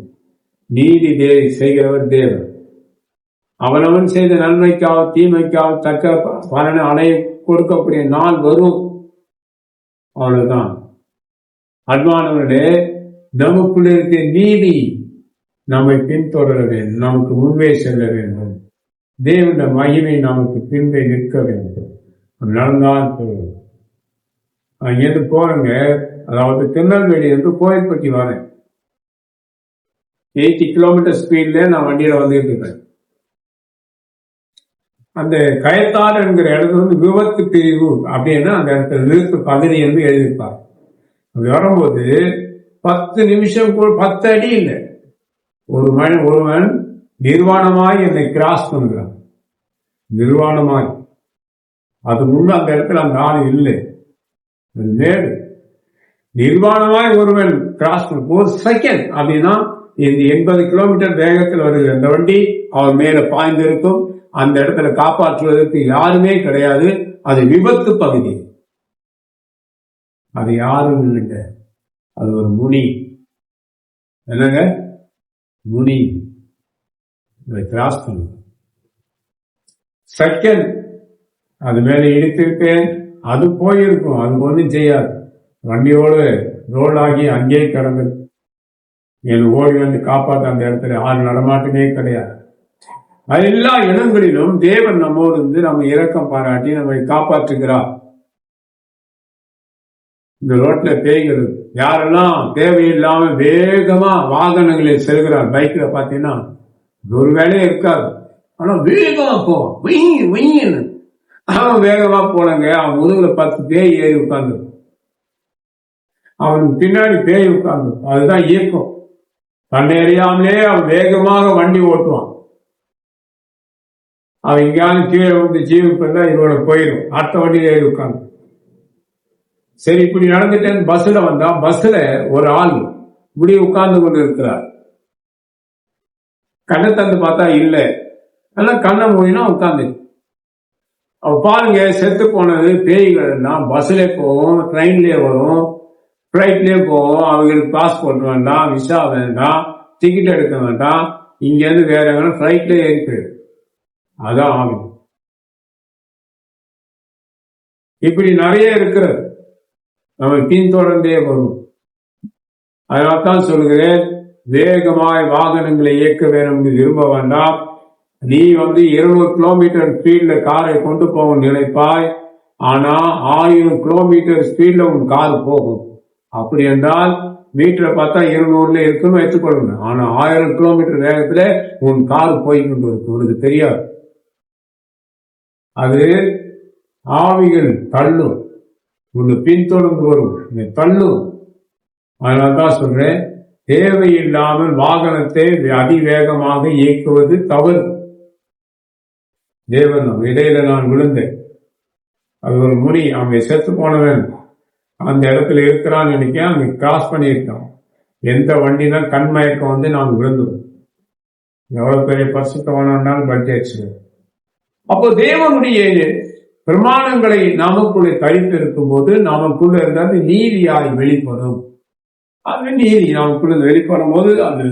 நீதி செய்கிறவர் தேவன். அவனவன் செய்த நன்மைக்காக தீமைக்காக தக்க பலனை அடைய கொடுக்கக்கூடிய நாள் வரும். அவ்வளவுதான். அன்பானவர்களே, நமக்குள்ள இருக்க நீதி நம்மை பின்தொடர வேண்டும், நமக்கு முன்பே செல்ல வேண்டும். தேவனுடைய மகிமை நமக்கு பின்பே நிற்க வேண்டும். நடந்தான் அங்கிருந்து போறேங்க. அதாவது திருநெல்வேலி என்று கோயில்பட்டி வரேன். 80 கிலோமீட்டர் ஸ்பீட்ல நான் வண்டியில வந்துட்டு இருக்கேன். அந்த கயத்தாறு என்கிற இடத்துல வந்து விபத்து பிரிவு அப்படின்னா அந்த இடத்துல நிறுத்து பகுதி என்று எழுதியிருப்பார். அப்படி வரும்போது 10 நிமிஷம் கூட 10 அடி இல்லை, ஒருவன் நிர்வாணமாய் என்னை கிராஸ் பண்றான். நிர்வாணமாய். அது முன்ன அந்த இடத்துல அந்த ஆள் இல்லை. மேடு நிர்வாணமாய் ஒருவன் கிராஸ் பண்ண ஒரு செகண்ட் அப்படின்னா இந்த 80 கிலோமீட்டர் வேகத்தில் வருகிற அந்த வண்டி அவர் மேல பாய்ந்திருக்கும். அந்த இடத்துல காப்பாற்றுவதற்கு யாருமே கிடையாது. அது விபத்து பகுதி. அது யாரும் இல்லைங்க. அது ஒரு முனி. என்னங்க? முனி. கிராஸ் பண்ண செகண்ட் அது மேல இடித்திருப்பேன். அது போயிருக்கும். அது ஒன்றும் செய்யாது. வண்டியோடு ரோல் ஆகி அங்கேயே கிடந்தது. என் ஓடி வந்து காப்பாற்ற அந்த இடத்துல ஆறு நடமாட்டமே கிடையாது. எல்லா இடங்களிலும் தேவன் நம்மோடு இருந்து நம்ம இரக்கம் பாராட்டி நம்மை காப்பாற்றுகிறார். இந்த ரோட்ல பேய்கள் யாரெல்லாம் தேவையில்லாம வேகமா வாகனங்களில் செல்கிறார். பைக்ல பாத்தீங்கன்னா ஒரு வேலையே இருக்காது. ஆனா வேகமா போவான். அவன் வேகமா போனங்க. அவன் முதுகுல 10 பேய் ஏறி உட்கார்ந்து, அவனுக்கு பின்னாடி பேய் உட்கார்ந்து. அதுதான் இயக்கம். தன்னை அறியாமலே அவன் வேகமாக வண்டி ஓட்டுவான். அவன் எங்கேயாவது கீழே வந்து ஜீவிப்பா இவனோட போயிடும். அடுத்த வண்டியில ஏறி உட்கார்ந்து. சரி, இப்படி நடந்துட்டேன். பஸ்ல வந்தா பஸ்ல ஒரு ஆள் இப்படி உட்கார்ந்து கொண்டு இருக்கிறார். கண்ணை தந்து பார்த்தா இல்ல, நல்லா கண்ணை மூடினா உட்கார்ந்து. அவ பாருங்க, செத்து போனது பேய்கள் எல்லாம் பஸ்ல போவோம், ட்ரெயின்லயே வரும், பிளைட்லயே போவோம். அவங்களுக்கு பாஸ்போர்ட் வேண்டாம், விசா வேண்டாம், டிக்கெட் எடுக்க வேண்டாம். இங்க இருந்து வேற எங்கன்னா பிளைட்ல ஏறிட்டு அதான் ஆகும். இப்படி நிறைய இருக்கிறது. நம்ம பின்தொடர்ந்தே வரும். அதனால்தான் சொல்கிறேன், வேகமாய் வாகனங்களை இயக்க வேண்டும் என்று விரும்ப வேண்டாம். நீ 200 கிலோமீட்டர் ஸ்பீட்ல காரை கொண்டு போக நினைப்பாய். ஆனா 1000 கிலோமீட்டர் ஸ்பீட்ல உன் கார் போகும். அப்படி என்றால் மீட்டரை பார்த்தா 200ல இருக்குன்னு வைத்துக்கொள்ளுங்க. ஆனா 1000 கிலோமீட்டர் வேகத்துல உன் கார் போய்கொண்டு இருக்கும். உனக்கு தெரியாது. அது ஆவிகள் தள்ளும், உன்னை பின்தொடர்ந்து வரும், தள்ளும். அதனால்தான் சொல்றேன், தேவையில்லாமல் வாகனத்தை அதிவேகமாக இயக்குவது தவறு. தேவன் இடையில நான் விழுந்தேன். அது ஒரு முனி, அவன் செத்து போனவன் அந்த இடத்துல இருக்கிறான்னு நினைக்க அங்க கிராஸ் பண்ணியிருக்கான். எந்த வண்டினா கண்மயக்கம் நான் விழுந்தோம். எவ்வளவு பெரிய பரிசுத்தவனாலும் பட்ஜெட். அப்போ தேவனுடைய பிரமாணங்களை நமக்குள்ளே கழித்திருக்கும் போது நமக்குள்ள இருந்தால் நீதியாய் வெளிப்படும். அது நீதி நமக்குள்ள வெளிப்படும் போது அது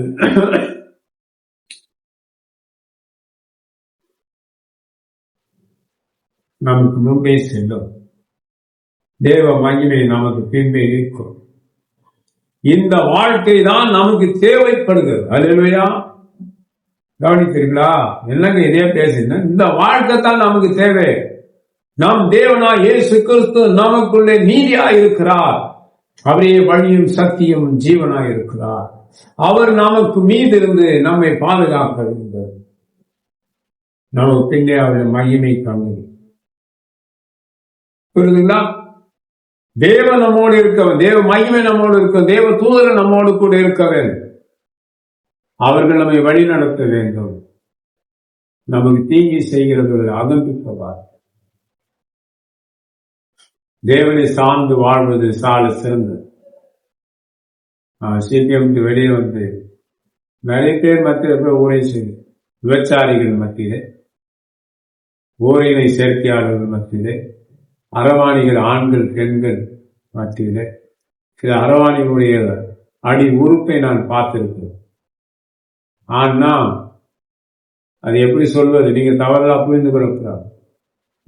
நமக்கு முன்பே செல்லும். தேவ மகிமை நமக்கு பின்பே இருக்கும். இந்த வாழ்க்கை தான் நமக்கு தேவைப்படுகிறது. அல்லேலூயா. கவனித்தீர்களா? என்னங்க இதே பேசுங்க. இந்த வாழ்க்கை தான் நமக்கு தேவை. நம் தேவனாய் இயேசு கிறிஸ்து நமக்குள்ளே நீதியாய் இருக்கிறார். அவரே வழியும் சத்தியம் ஜீவனாய் இருக்கிறார். அவர் நமக்கு மீது இருந்து நம்மை பாதுகாக்க வேண்டும். நமக்கு பின்னே அவருடைய மகிமை காணும். புரியுதுங்களா? தேவ நம்மோடு இருக்க, தேவ மகிமை நம்மோடு இருக்க, தேவ தூதர் நம்மோடு கூட இருக்க வேண்டும். அவர்கள் நம்மை வழி நடத்த வேண்டும். நமக்கு தீங்கி செய்கிறவர்கள் அகன்று போவார். தேவனை சார்ந்து வாழ்வது சால சிறந்தது. சீக்கிரம் வெளியே வந்து நிறைய பேர் மத்திய ஊரை செய்து விபச்சாரிகள் மத்தியிலே, ஓரினை சேர்க்கையாளர்கள் மத்தியிலே, அரவாணிகள் ஆண்கள் பெண்கள் மத்தியிலே, சில அரவாணிகளுடைய அடி உறுப்பை நான் பார்த்திருக்கிறேன். ஆனா அது எப்படி சொல்வது, நீங்க தவறா புரிந்து கொள்ளக்கூடாது.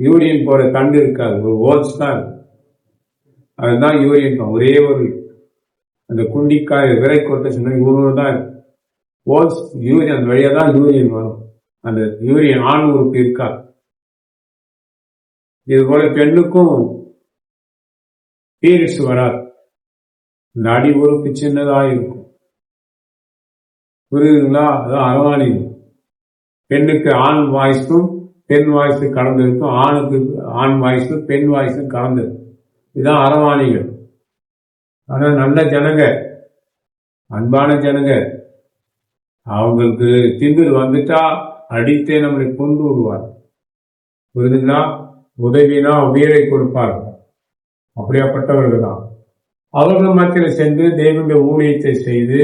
யூரியன் போற கண்டு இருக்காது, ஒரு ஓல்ஸ் தான் இருக்கு. அதுதான் யூரியன். ஒரே ஒரு அந்த குண்டிக்காய் விரை கொட்ட சொன்ன இவ்வளவு தான் இருக்கு. ஓல்ஸ் யூரியன், அந்த வழியா தான் யூரியன் வரும். அந்த யூரியன் ஆண் உறுப்பு இருக்காது. இது போல பெண்ணுக்கும் பீரியட்ஸ் வராது. இந்த அடி உறுப்பு சின்னதாக இருக்கும். புரியுதுங்களா? அதான் அரவாணி. பெண்ணுக்கு ஆண் வாய்ஸும் பெண் வாய்ஸு கலந்திருக்கும், ஆணுக்கு ஆண் வாய்ஸும் பெண் வாய்ஸும் கலந்திருக்கும். இதுதான் அரவாணிகள். ஆனா நல்ல ஜனங்க, அன்பான ஜனங்க, அவங்களுக்கு திங்கள் வந்துட்டா அடித்தே நம்மளை கொண்டு வருவார். புரியுதுங்களா? உதவினா உயிரை கொடுப்பார்கள். அப்படியாப்பட்டவர்கள் தான். அவர்கள் மத்தியில் சென்று தேவனுடைய ஊழியத்தை செய்து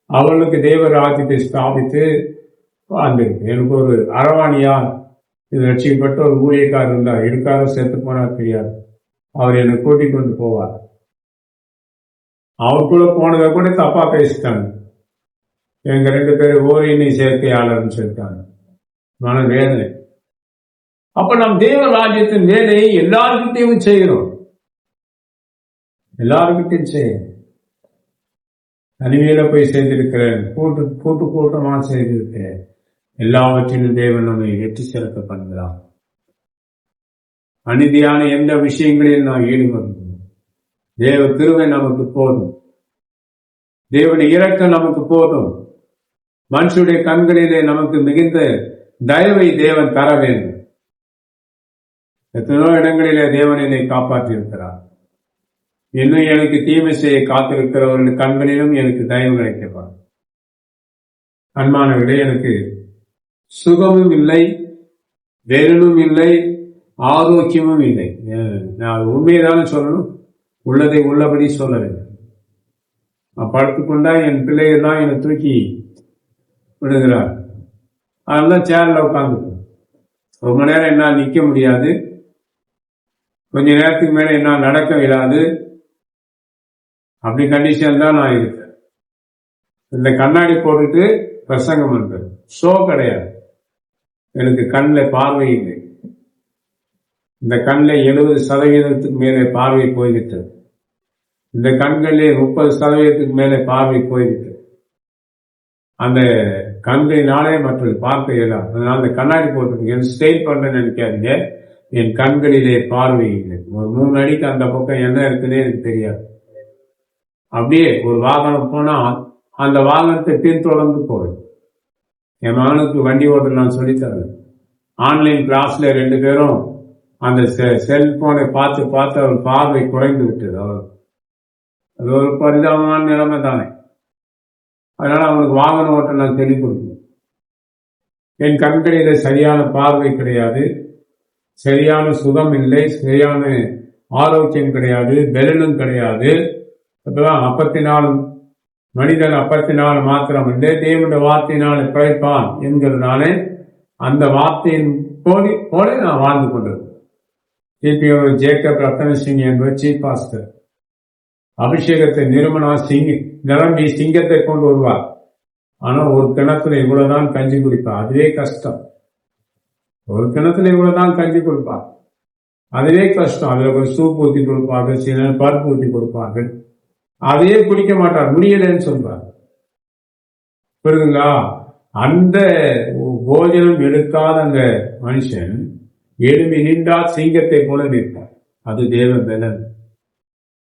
அவர்களுக்கு தேவ ராஜ்யத்தை ஸ்தாபித்து வாழ்ந்திருக்கு. எனக்கு ஒரு அரவாணியா இது ரட்சிக்கப்பட்ட ஒரு ஊழியக்காரர் இருந்தார். இருக்காரோ செத்து போனார் தெரியாது. அவர் என்னை கூட்டிக் கொண்டு போவார். அவருக்குள்ள போனதை கூட தப்பா பேசிட்டாங்க. எங்க 2 பேர் ஓரினை சேர்க்கையாளர்னு சொல்லிட்டாங்க. மன வேதனை. அப்ப நம் தேவ ராஜ்யத்தின் வேலையை எல்லாருக்கிட்டையும் செய்கிறோம். எல்லாருக்கிட்டையும் செய்யணும். தனிமையில போய் செய்திருக்கிறேன், கூட்டமா செய்திருக்கிறேன். எல்லாவற்றிலும் தேவன் நம்மை வெற்றி செலுத்த பண்ணுகிறார். அநீதியான எந்த விஷயங்களில் நாம் ஈடுபடுவோம், தேவ கிருபை நமக்கு போதும். தேவனுடைய இரக்கம் நமக்கு போதும். மனுஷனுடைய கண்களிலே நமக்கு மிகுந்த தயவை தேவன் தர வேண்டும். எத்தனையோ இடங்களிலே தேவன் என்னை காப்பாற்றி இருக்கிறார். இன்னும் எனக்கு தீமை செய்ய காத்திருக்கிறவர்கள் கண்களிலும் எனக்கு தயவு கிடைக்கப்பா. அன்பானவர்களே, எனக்கு சுகமும் இல்லை, வேலனும் இல்லை, ஆரோக்கியமும் இல்லை. நான் உண்மையதான சொல்லணும், உள்ளதை உள்ளபடி சொல்ல வேண்டும். நான் படுத்துக்கொண்டா என் பிள்ளைகள் தான் என்னை தூக்கி விடுகிறார். அதெல்லாம் சேர்ல உட்காந்து ரொம்ப நேரம் என்னால் நிற்க முடியாது. கொஞ்ச நேரத்துக்கு மேல என்னால் நடக்க இயலாது. அப்படி கண்டிஷன் தான் நான் இருக்கேன். இந்த கண்ணாடி போட்டுட்டு பிரசங்கம் பண்றது ஷோ கிடையாது. எனக்கு கண்ணில் பார்வை இல்லை. இந்த கண்ணில் 70% மேலே பார்வை போய்விட்டது. இந்த கண்களிலே 30% மேலே பார்வை போய்விட்டது. அந்த கண்களினாலே மற்றது பார்க்க இயலாது. அதனால அந்த கண்ணாடி போட்டு ஸ்டைல் பண்றேன்னு நினைக்காதீங்க. என் கண்களிலே பார்வை இல்லை. ஒரு 3 அடிக்கு அந்த பக்கம் என்ன இருக்குன்னே எனக்கு தெரியாது. அப்படியே ஒரு வாகனம் போனா அந்த வாகனத்தை பின்தொடர்ந்து போவேன். என் மகனுக்கு வண்டி ஓட்ட நான் சொல்லித்தரேன். ஆன்லைன் கிளாஸ்ல 2 பேரும் அந்த செல்போனை பார்த்து பார்த்து அவர் பார்வை குறைந்து விட்டது. அது ஒரு பரிதாபமான நிலைமை தானே. அதனால அவனுக்கு வாகனம் ஓட்ட நான் சொல்லிக் கொடுக்கணும். என் கண்களில சரியான பார்வை கிடையாது, சரியான சுகம் இல்லை, சரியான ஆரோக்கியம் கிடையாது, பெலனும் கிடையாது. அப்பத்தினால் மனிதன் அப்பத்தினால் மாத்திரம் இல்லை, தேவனுடைய வார்த்தையினாலே பிழைப்பான் என்கிறதுனாலே அந்த வார்த்தையின் போல நான் வாழ்ந்து கொண்டது. ஜேக்கப் ரத்தன சிங் என்பவர் சீஃப் பாஸ்டர். அபிஷேகத்தை நிரம்பி சிங்கத்தை கொண்டு வருவார். ஆனா ஒரு கிணத்துல இவ்வளவுதான் கஞ்சி குடிப்பார். அதுவே கஷ்டம். ஒரு கிணத்துல இவ்வளவுதான் கஞ்சி கொடுப்பார், அதுவே கஷ்டம். அதுல ஒரு சூப் ஊற்றி கொடுப்பார்கள், சில பருப்பு ஊற்றி கொடுப்பார்கள். அதையே குடிக்க மாட்டார், முடியலன்னு சொல்றார். புரியுதுங்களா? அந்த போஜனம் எடுக்காத அந்த மனுஷன் எழும்பி நின்றால் சிங்கத்தை போல நிற்பார். அது தேவ பலன்.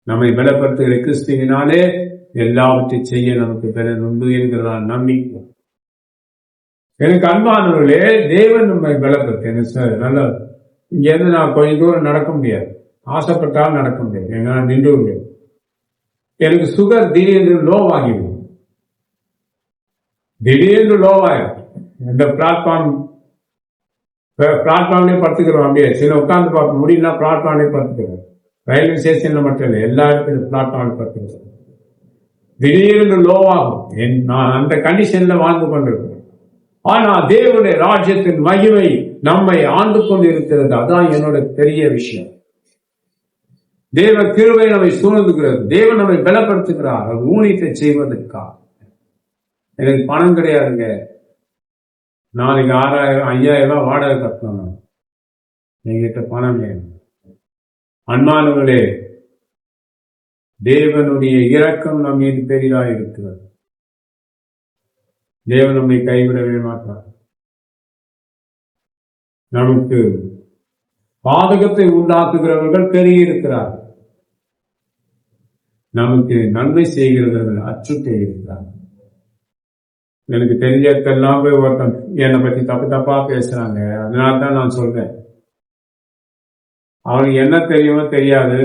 நம்மை பலப்படுத்துகிற கிறிஸ்துவினாலே எல்லாவற்றையும் செய்ய நமக்கு பலன் உண்டு என்கிறதான் நம்பிக்கை. எனக்கு அன்பானவர்களே, தேவன் நம்மை பலப்படுத்த நல்ல இங்க இருந்து நான் கொஞ்சம் தூரம் நடக்க முடியாது, ஆசைப்பட்டால் நடக்க முடியாது, என்னால் நின்று முடியாது. எனக்கு சுகர் திடீர்னு லோவாகிடும். திடீர்னு லோவாயிடும். இந்த பிளாட்ஃபார்ம் பிளாட்ஃபார்ம்லயே படுத்துக்கிறோம். அப்படியே சில உட்கார்ந்து பார்க்க முடியல, பிளாட்ஃபார்ம்லயே படுத்துக்கிறோம். ரயில்வே ஸ்டேஷன்ல மட்டும் இல்லை, எல்லா இடத்துலையும் பிளாட்ஃபார்ம்ல படுத்துக்கிறோம். திடீர்னு லோவாகும். நான் அந்த கண்டிஷன்ல வாழ்ந்து கொண்டிருக்கிறேன். ஆனா தேவனுடைய ராஜ்யத்தின் மகிமை நம்மை ஆண்டு கொண்டு இருக்கிறது. அதான் என்னோட பெரிய விஷயம். தேவ கிருபை நம்மை சூழ்ந்துகிறது. தேவன் நம்மை பலப்படுத்துகிறார் ஊழியத்தை செய்வதற்காக. எனக்கு பணம் கிடையாதுங்க. நாளைக்கு 6,000 5,000 வாடகை கட்டணும். என்கிட்ட பணம் வேணும். அன்பானவர்களே, தேவனுடைய இரக்கம் நம் மீது பெரிதாக இருக்கிறது. தேவன் நம்மை கைவிடவே மாட்டார். நமக்கு பாதகத்தை உண்டாக்குகிறவர்கள் பெருகி இருக்கிறார்கள். நமக்கு நன்மை செய்கிறவர்கள் அச்சுறுத்தி இருக்கிறார்கள். எனக்கு தெரிஞ்சதெல்லாம் போய் ஒருத்தன் என்னை பத்தி தப்பு தப்பா பேசுறாங்க. அதனால்தான் நான் சொல்றேன், அவனுக்கு என்ன தெரியுமோ தெரியாது.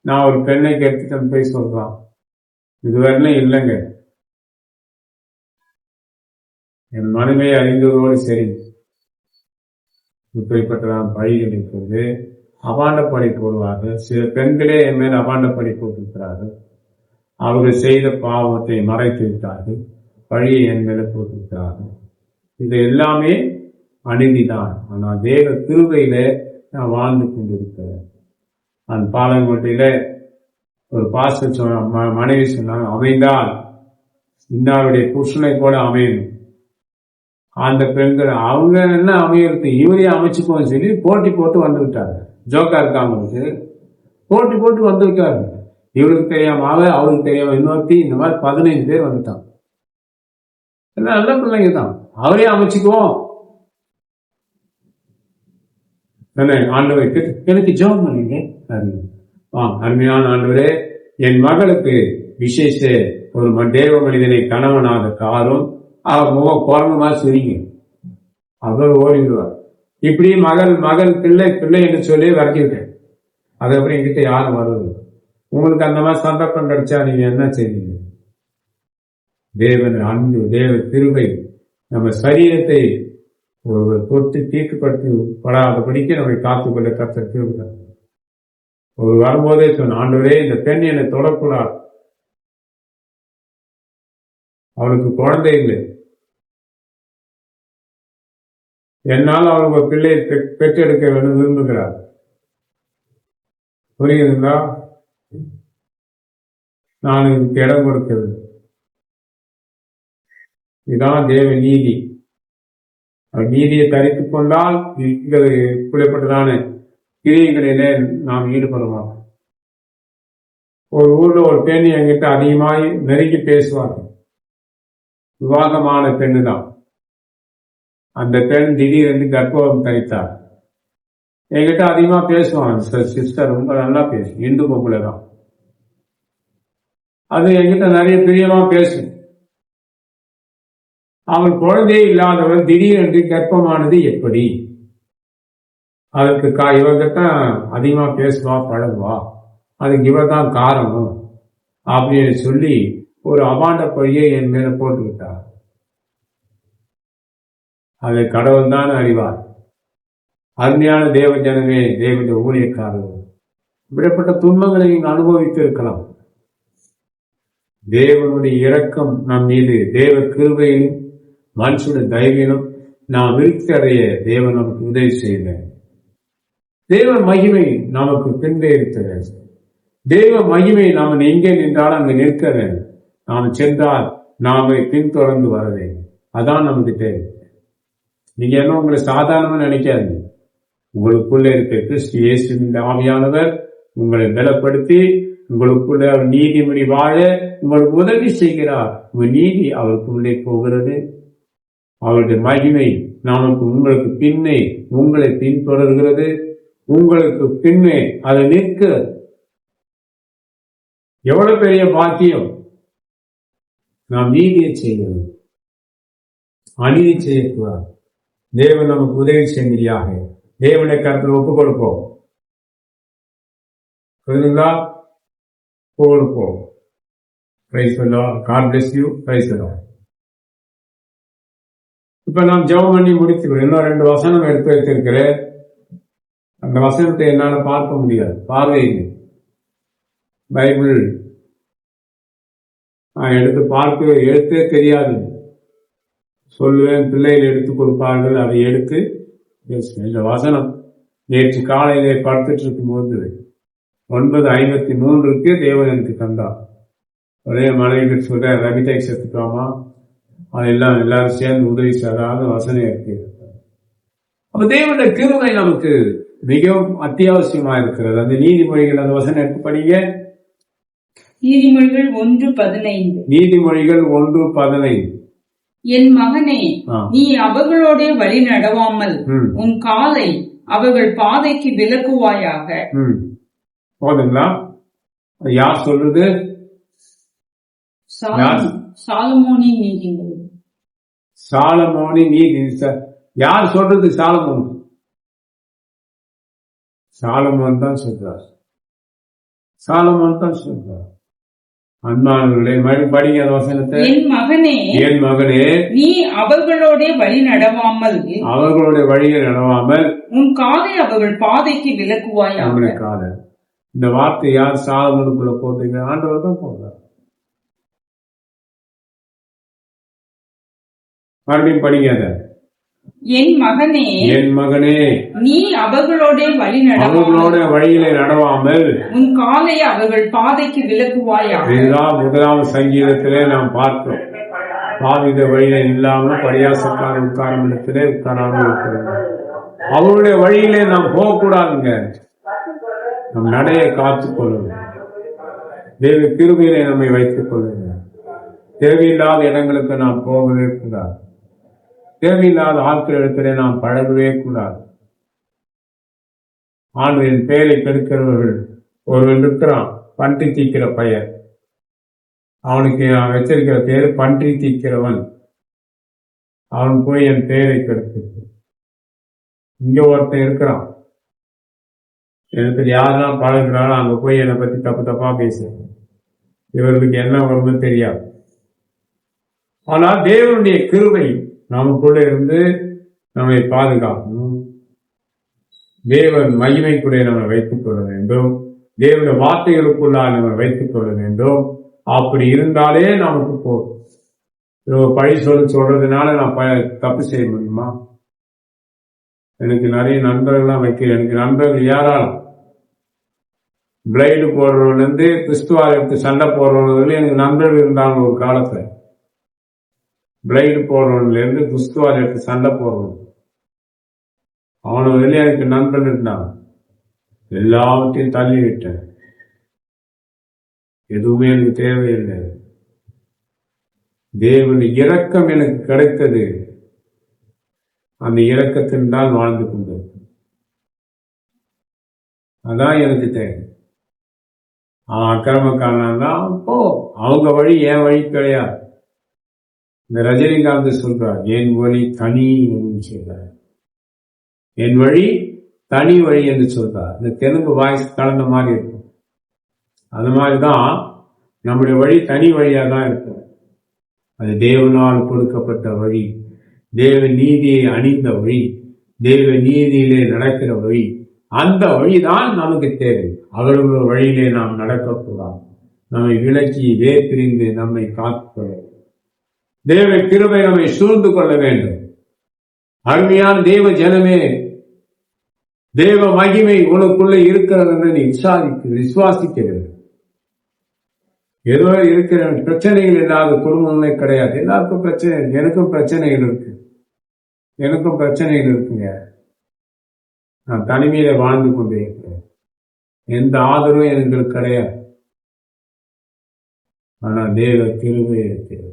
நான் ஒரு பெண்ணை கெடுத்துட்டு போய் சொல்றான். இதுவரையிலும் இல்லைங்க. என் மனமே அறிந்ததோடு சரி. இப்படிப்பட்டதான் பழிகள் இருக்கிறது. அபாண்டப்படை போடுவார்கள். சில பெண்களே என் மேல் அபாண்டப்படை போட்டிருக்கிறார்கள். அவர்கள் செய்த பாவத்தை மறைத்து விட்டார்கள். பழியை என் மேல போட்டிருக்கிறார்கள். இது எல்லாமே அநீதிதான். ஆனால் தேவ கிருபையில நான் வாழ்ந்து கொண்டிருக்கிறேன். நான் பாலங்கோட்டையில ஒரு பாஸ்டர் சொன்ன மனைவி சொன்னாங்க, அமைந்தால் இன்னாருடைய புருஷனை கூட அமையணும். அந்த பெண்கள் அவங்க என்ன அமையறது, இவரே அமைச்சுக்கோன்னு சொல்லி போட்டி போட்டு வந்துவிட்டாங்க. ஜோக்கா இருக்காங்களுக்கு போட்டி போட்டு வந்துவிட்டாரு. இவருக்கு தெரியாம அவருக்கு தெரியாம இன்னொருத்தி, இந்த மாதிரி 15 பேர் வந்துட்டாங்க. எல்லாம் நல்ல பிள்ளைங்க தான். அவரே அமைச்சுக்குவோம். ஆண்டவருக்கு எனக்கு ஜெபம் பண்ணீங்க. அருமையான ஆண்டவரே, என் மகளுக்கு விசேஷ ஒரு தேவ மனிதனை கணவனாக காரும், அவர் முகம் குரங்குமா சிரிங்க, அவர் ஓடிடுவார். இப்படி மகள் பிள்ளை என்று சொல்லி வரைக்கிட்டேன். அதுக்கப்புறம் என்கிட்ட யாரும் வருவது. உங்களுக்கு அந்த மாதிரி சந்தர்ப்பம் கிடைச்சா நீங்க என்ன செய்வீங்க? தேவன் அன்பு, தேவ கிருபை நம்ம சரீரத்தை தொட்டு தீட்டுப்படுத்தப்படாதபடிக்கு நம்மை காத்துக்கொள்ள கர்த்தர் கிருபை. ஒரு வரும்போதே சொன்ன, ஆண்டவரே இந்த பெண் என்னை தொடக்கூடாது, அவளுக்கு குழந்தை இல்லை, என்னால் அவளுக்கு பிள்ளை பெற்றெடுக்க வேண்டும் விரும்புகிறார். புரியுதுங்களா? நான் இதுக்கு இடம் கொடுக்கிறது. இதுதான் தேவ நீதி. நீதியை தரித்துக் கொண்டால் இப்படிப்பட்டதான கிரியைகளிலே நாம் ஈடுபட மாட்டோம். ஒரு ஊர்ல ஒரு பெண் என்கிட்ட அதிகமாய் நெருங்கி பேசுவார்கள். விவாகமான பெண்ணு தான். அந்த பெண் திடீரென்று கர்ப்பம் தரித்தார். என்கிட்ட அதிகமா பேசுவாங்க. சிஸ்டர் ரொம்ப நல்லா பேசும், இந்து பொம்பளை தான். அது என்கிட்ட நிறைய பிரியமா பேசும். அவள் குழந்தையே இல்லாதவள் திடீரென்று கர்ப்பமானது எப்படி? அதற்கு இவர்கிட்ட அதிகமா பேசுவா, பழகுவா, அதுக்கு இவர் தான் காரணம் அப்படின்னு சொல்லி ஒரு அபாண்ட பழியை என் மேல போட்டுவிட்டார். அதை கடவுள் தான் அறிவார். அருமையான தேவ ஜனமே, தேவனுடைய ஊழியக்காரர்கள், இப்படிப்பட்ட துன்பங்களை நீங்கள் அனுபவித்து இருக்கலாம். தேவனுடைய இரக்கம் நம் மீது, தேவ கிருபையிலும் மனுஷனுடைய தயவிலும் நாம் விருத்தி அடைய தேவன் நமக்கு உதவி செய்த தேவ மகிமை நமக்கு பின்பே இருக்கிறது. தேவ மகிமை நாம் எங்கே நின்றால் அங்கு நிற்க வேண்டும். நாம் சென்றால் நாம பின்தொடர்ந்து வர வேண்டும். அதான் நமக்கு தேவை. நீங்க என்ன உங்களை சாதாரணமா நினைக்காதீங்க. உங்களுக்குள்ள இருக்க கிறிஸ்து இயேசுவின் ஆவியானவர் உங்களை பலப்படுத்தி உங்களுக்குள்ள நீதிமொழி வாழ உங்களுக்கு உதவி செய்கிறார். உங்கள் நீதி அவருக்குள்ளே போகிறது. அவருடைய மகிமை நமக்கு உங்களுக்கு பின்னே உங்களை பின்தொடர்கிறது. உங்களுக்கு பின்னே அதை நிற்க எவ்வளவு பெரிய பாக்கியம். நாம் நீதியை செய்யணும், அநீதி செய்யக்கூடாது. தேவன் நமக்கு உதவி செய்யும்படியாக தேவனை கருத்தில் ஒப்புக் கொடுப்போம். புரியுதுங்களா? ஒப்புக் கொடுப்போம். Praise the Lord. God bless you. Praise the Lord. இப்ப நாம் ஜெபம் பண்ணி முடித்துக்கிறோம். இன்னும் 2 வசனம் எடுத்து வைத்திருக்கிறேன். அந்த வசனத்தை என்னால பார்க்க முடியாது, பார்வை இல்லை. பைபிள் நான் எடுத்து பார்க்க எழுத்தே தெரியாது. சொல்லுவேன், பிள்ளைகள் எடுத்து கொடுப்பார்கள், அதை எடுத்து பேசுவேன். இந்த வசனம் நேற்று காலையிலே படுத்துட்டு இருக்கும்போது 9:53 தேவன் எனக்கு தந்தார். ஒரே மனைவி சொல்ற ரவிடேக் செத்துக்காமா, அதெல்லாம் எல்லாரும் சேர்ந்து உதவி செய்யாத வசனம் இருக்கு. அப்ப தேவனுடைய கிருபை நமக்கு மிகவும் அத்தியாவசியமா இருக்கிறது. அந்த நீதிமொழிகள் அந்த வசனம் எடுத்து படிங்க. நீதிமொழிகள் 1:15. நீதிமொழிகள் 1:15. என் மகனே, நீ அவர்களோட வழி நடவாமல் உன் காலை அவர்கள் பாதைக்கு விலக்குவாயாக. போதுங்களா? யார் சொல்றது? சாலமோனின் நீதிமொழி. சாலமோனின் நீதி. யார் சொல்றது? சாலமோன். சாலமோன் தான் சொல்றார். சாலமோன் தான் சொல்றார். அன்பானவர்களே, படிங்க வசனத்தை. என் மகனே, நீ அவர்களுடைய வழி நடவாமல் உன் காதை அவர்கள் பாதைக்கு விலக்குவாயாக. காதை, இந்த வார்த்தை யார் சாலமோனுக்குள்ள போட்டீங்க? ஆண்டவர் தான் போடுறார். மறுபடியும் படிங்க அதை. என் மகனே, நீ அவர்களோட வழியிலே நடவாமல் உன் காலை அவர்கள் பாதைக்கு விலக்குவாயாக. இதுதான் 1ஆம் சங்கீதத்திலே நாம் பார்த்தோம். பாவித வழியில இல்லாமல் பரியாசக்கார உட்காரம் இடத்திலே உட்காராமல் இருக்கிறது. அவருடைய வழியிலே நாம் போகக்கூடாதுங்க. நம் நடையை காத்துக் கொள்ளுங்க. தேவ கிருபையிலே நம்மை வைத்துக் கொள்ளுங்க. தேவையில்லாத இடங்களுக்கு நாம் போகவே கூடாது. தேவையில்லாத ஆட்களிடத்திலே நாம் பழகவே கூடாது. ஆண்டவரின் பெயரை கெடுக்கிறவர்கள் ஒருவன் இருக்கிறான், பன்றி தீக்கிற பையன். அவனுக்கு நான் வச்சிருக்கிற பேரு பன்றி தீக்கிறவன். அவன் போய் என் பெயரை கெடுத்து. இங்க ஒருத்தன் இருக்கிறான், எனக்கு யாரெல்லாம் பழகுறானோ அங்க போய் என்னை பத்தி தப்பு தப்பா பேசுறேன். இவர்களுக்கு என்ன வரும்னு தெரியாது. ஆனால் தேவனுடைய கிருபை நமக்குள்ள இருந்து நம்மை பாதுகாக்கணும். தேவன் மகிமைக்குடைய நம்ம வைத்துக் கொள்ள வேண்டும். தேவனுடைய வார்த்தைகளுக்குள்ளாக நம்ம வைத்துக் கொள்ள வேண்டும். அப்படி இருந்தாலே நமக்கு போதும். பழி சொல்றதுனால நான் தப்பு செய்ய முடியுமா? எனக்கு நிறைய நண்பர்கள்லாம் வைக்கிறேன். எனக்கு நண்பர்கள் யாராலும் பிளைடு போடுறவங்க இருந்து கிறிஸ்துவால் எடுத்து சண்டை போடுறவங்க எனக்கு நண்பர்கள் இருந்தாங்க. ஒரு காலத்துல பிளைடு போடுறவன்ல இருந்து கிறிஸ்துவால் எடுத்து சண்டை போடுறவன், அவனுக்கு எனக்கு நண்பன் இருந்தான். எல்லாவற்றையும் தள்ளிவிட்டேன். எதுவுமே எனக்கு தேவையில்லை. தேவனுடைய இரக்கம் எனக்கு கிடைத்தது. அந்த இரக்கத்தின் தான் வாழ்ந்து கொண்டது. அதான் எனக்கு தேவை. அவன் அக்கிரமக்காரன் தான், அவங்க வழி என் வழி கிடையாது. இந்த ரஜினிகாந்த் சொல்றார், என் வழி தனி என்று சொல்றார். என் வழி தனி வழி என்று சொல்றார். இந்த தெலுங்கு வாய்ஸ் கலந்த மாதிரி இருக்கும். அது மாதிரிதான் நம்முடைய வழி தனி வழியா தான் இருக்கும். அது தேவனால் கொடுக்கப்பட்ட வழி, தேவ நீதியை அணிந்த வழி, தேவ நீதியிலே நடக்கிற வழி. அந்த வழிதான் நமக்கு தேவை. அவர்களுடைய வழியிலே நாம் நடக்கக்கூடாது. நம்மை விலக்கி வேப்பிரிந்து நம்மை காத்துக்கொள்ள தேவ கிருபை நம்மை சூழ்ந்து கொள்ள வேண்டும். அருமையான தேவ ஜனமே, தேவ மகிமை உனக்குள்ள இருக்கிறது என்று நீ விசுவாசிக்கிறது. ஏதோ இருக்கிற பிரச்சனைகள் இல்லாத குடும்பங்களே கிடையாது. எல்லாருக்கும் பிரச்சனை. எனக்கும் பிரச்சனைகள் இருக்கு. இருக்குங்க. நான் தனிமையில வாழ்ந்து கொண்டே இருக்கிறேன். எந்த ஆதரவும் எனக்கு கிடையாது. ஆனா தேவ கிருபை இருக்கிறது.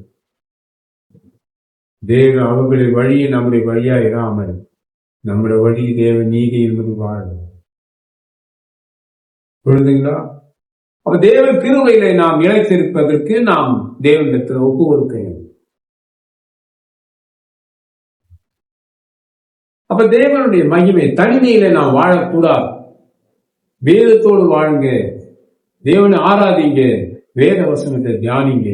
தேவ அவர்களுடைய வழியை நம்முடைய வழியா இராமல் நம்முடைய வழி தேவ நீதி என்பது வாழும். புரியுதுங்களா? அப்ப தேவ கிருபையிலே நாம் இழைத்திருப்பதற்கு நாம் தேவனிடத்தில் ஒப்பு கொடுக்க வேண்டும். அப்ப தேவனுடைய மகிமை தனிமையில நாம் வாழக்கூடாது. வேதத்தோடு வாழுங்க, தேவனை ஆராதிங்க, வேத வசனத்தை தியானிங்க.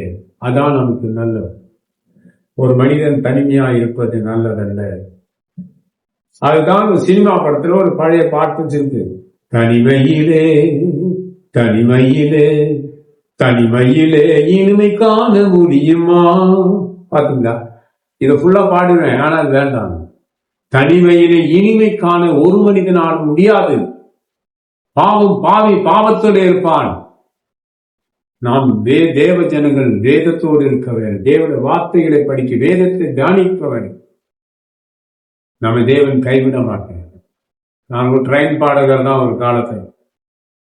அதான் நமக்கு நல்லது. ஒரு மனிதன் தனிமையா இருப்பது நல்லதல்ல. அதுதான் ஒரு சினிமா படத்துல ஒரு பழைய பாட்டு இருக்கு. தனிமையிலே தனிமையிலே தனிமையிலே இனிமை காண முடியுமா. பாத்தீங்களா? இதை ஃபுல்லா பாடுவேன், ஆனால் வேண்டாம். தனிமையிலே இனிமை காண ஒரு மனிதனால் முடியாது. பாவி பாவத்தோடு இருப்பான். நாம் தேவ ஜனங்கள் வேதத்தோடு இருக்க வேண்டும். தேவனுடைய வார்த்தைகளை படிக்க, வேதத்தை தியானிக்க வேண்டும். நம்ம தேவன் கைவிட மாட்டேன். நான் ஒரு ட்ரெயின் பாடகர் தான் ஒரு காலத்தை.